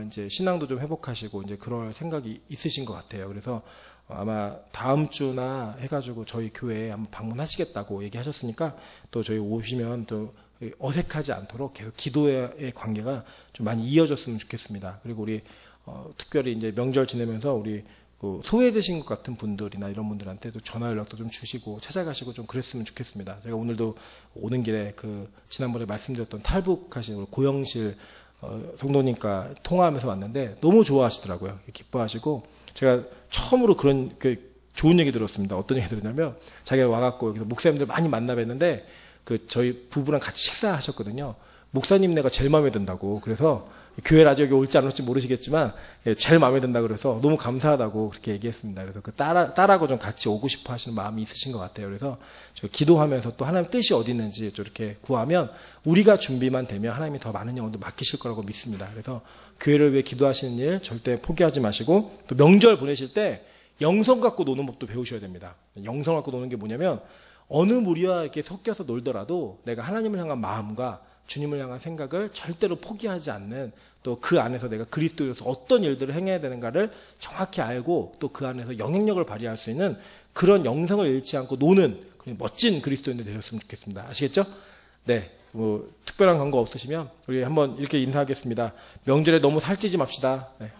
이제 신앙도 좀 회복하시고 이제 그럴 생각이 있으신 것 같아요. 그래서 아마 다음 주나 해가지고 저희 교회에 한번 방문하시겠다고 얘기하셨으니까 또 저희 오시면 또 어색하지 않도록 계속 기도의 관계가 좀 많이 이어졌으면 좋겠습니다. 그리고 우리 특별히 이제 명절 지내면서 우리 소외되신 것 같은 분들이나 이런 분들한테도 전화 연락도 좀 주시고 찾아가시고 좀 그랬으면 좋겠습니다. 제가 오늘도 오는 길에 지난번에 말씀드렸던 탈북하신 우리 고영실 성도님과 통화하면서 왔는데 너무 좋아하시더라고요. 기뻐하시고 제가 처음으로 그런 좋은 얘기 들었습니다. 어떤 얘기 들었냐면 자기가 와갖고 여기서 목사님들 많이 만나 뵀는데 저희 부부랑 같이 식사하셨거든요. 목사님네가 제일 마음에 든다고. 그래서 교회 라디오 여기 올지 안 올지 모르시겠지만 제일 마음에 든다 그래서 너무 감사하다고 그렇게 얘기했습니다. 그래서 딸하고 좀 같이 오고 싶어 하시는 마음이 있으신 것 같아요. 그래서 저 기도하면서 또 하나님 뜻이 어디 있는지 이렇게 구하면 우리가 준비만 되면 하나님이 더 많은 영혼도 맡기실 거라고 믿습니다. 그래서 교회를 위해 기도하시는 일 절대 포기하지 마시고 또 명절 보내실 때 영성 갖고 노는 법도 배우셔야 됩니다. 영성 갖고 노는 게 뭐냐면 어느 무리와 이렇게 섞여서 놀더라도 내가 하나님을 향한 마음과 주님을 향한 생각을 절대로 포기하지 않는 또 그 안에서 내가 그리스도에서 어떤 일들을 행해야 되는가를 정확히 알고 또 그 안에서 영향력을 발휘할 수 있는 그런 영성을 잃지 않고 노는 멋진 그리스도인들 되셨으면 좋겠습니다. 아시겠죠? 네. 특별한 광고 없으시면 우리 한번 이렇게 인사하겠습니다. 명절에 너무 살찌지 맙시다. 네.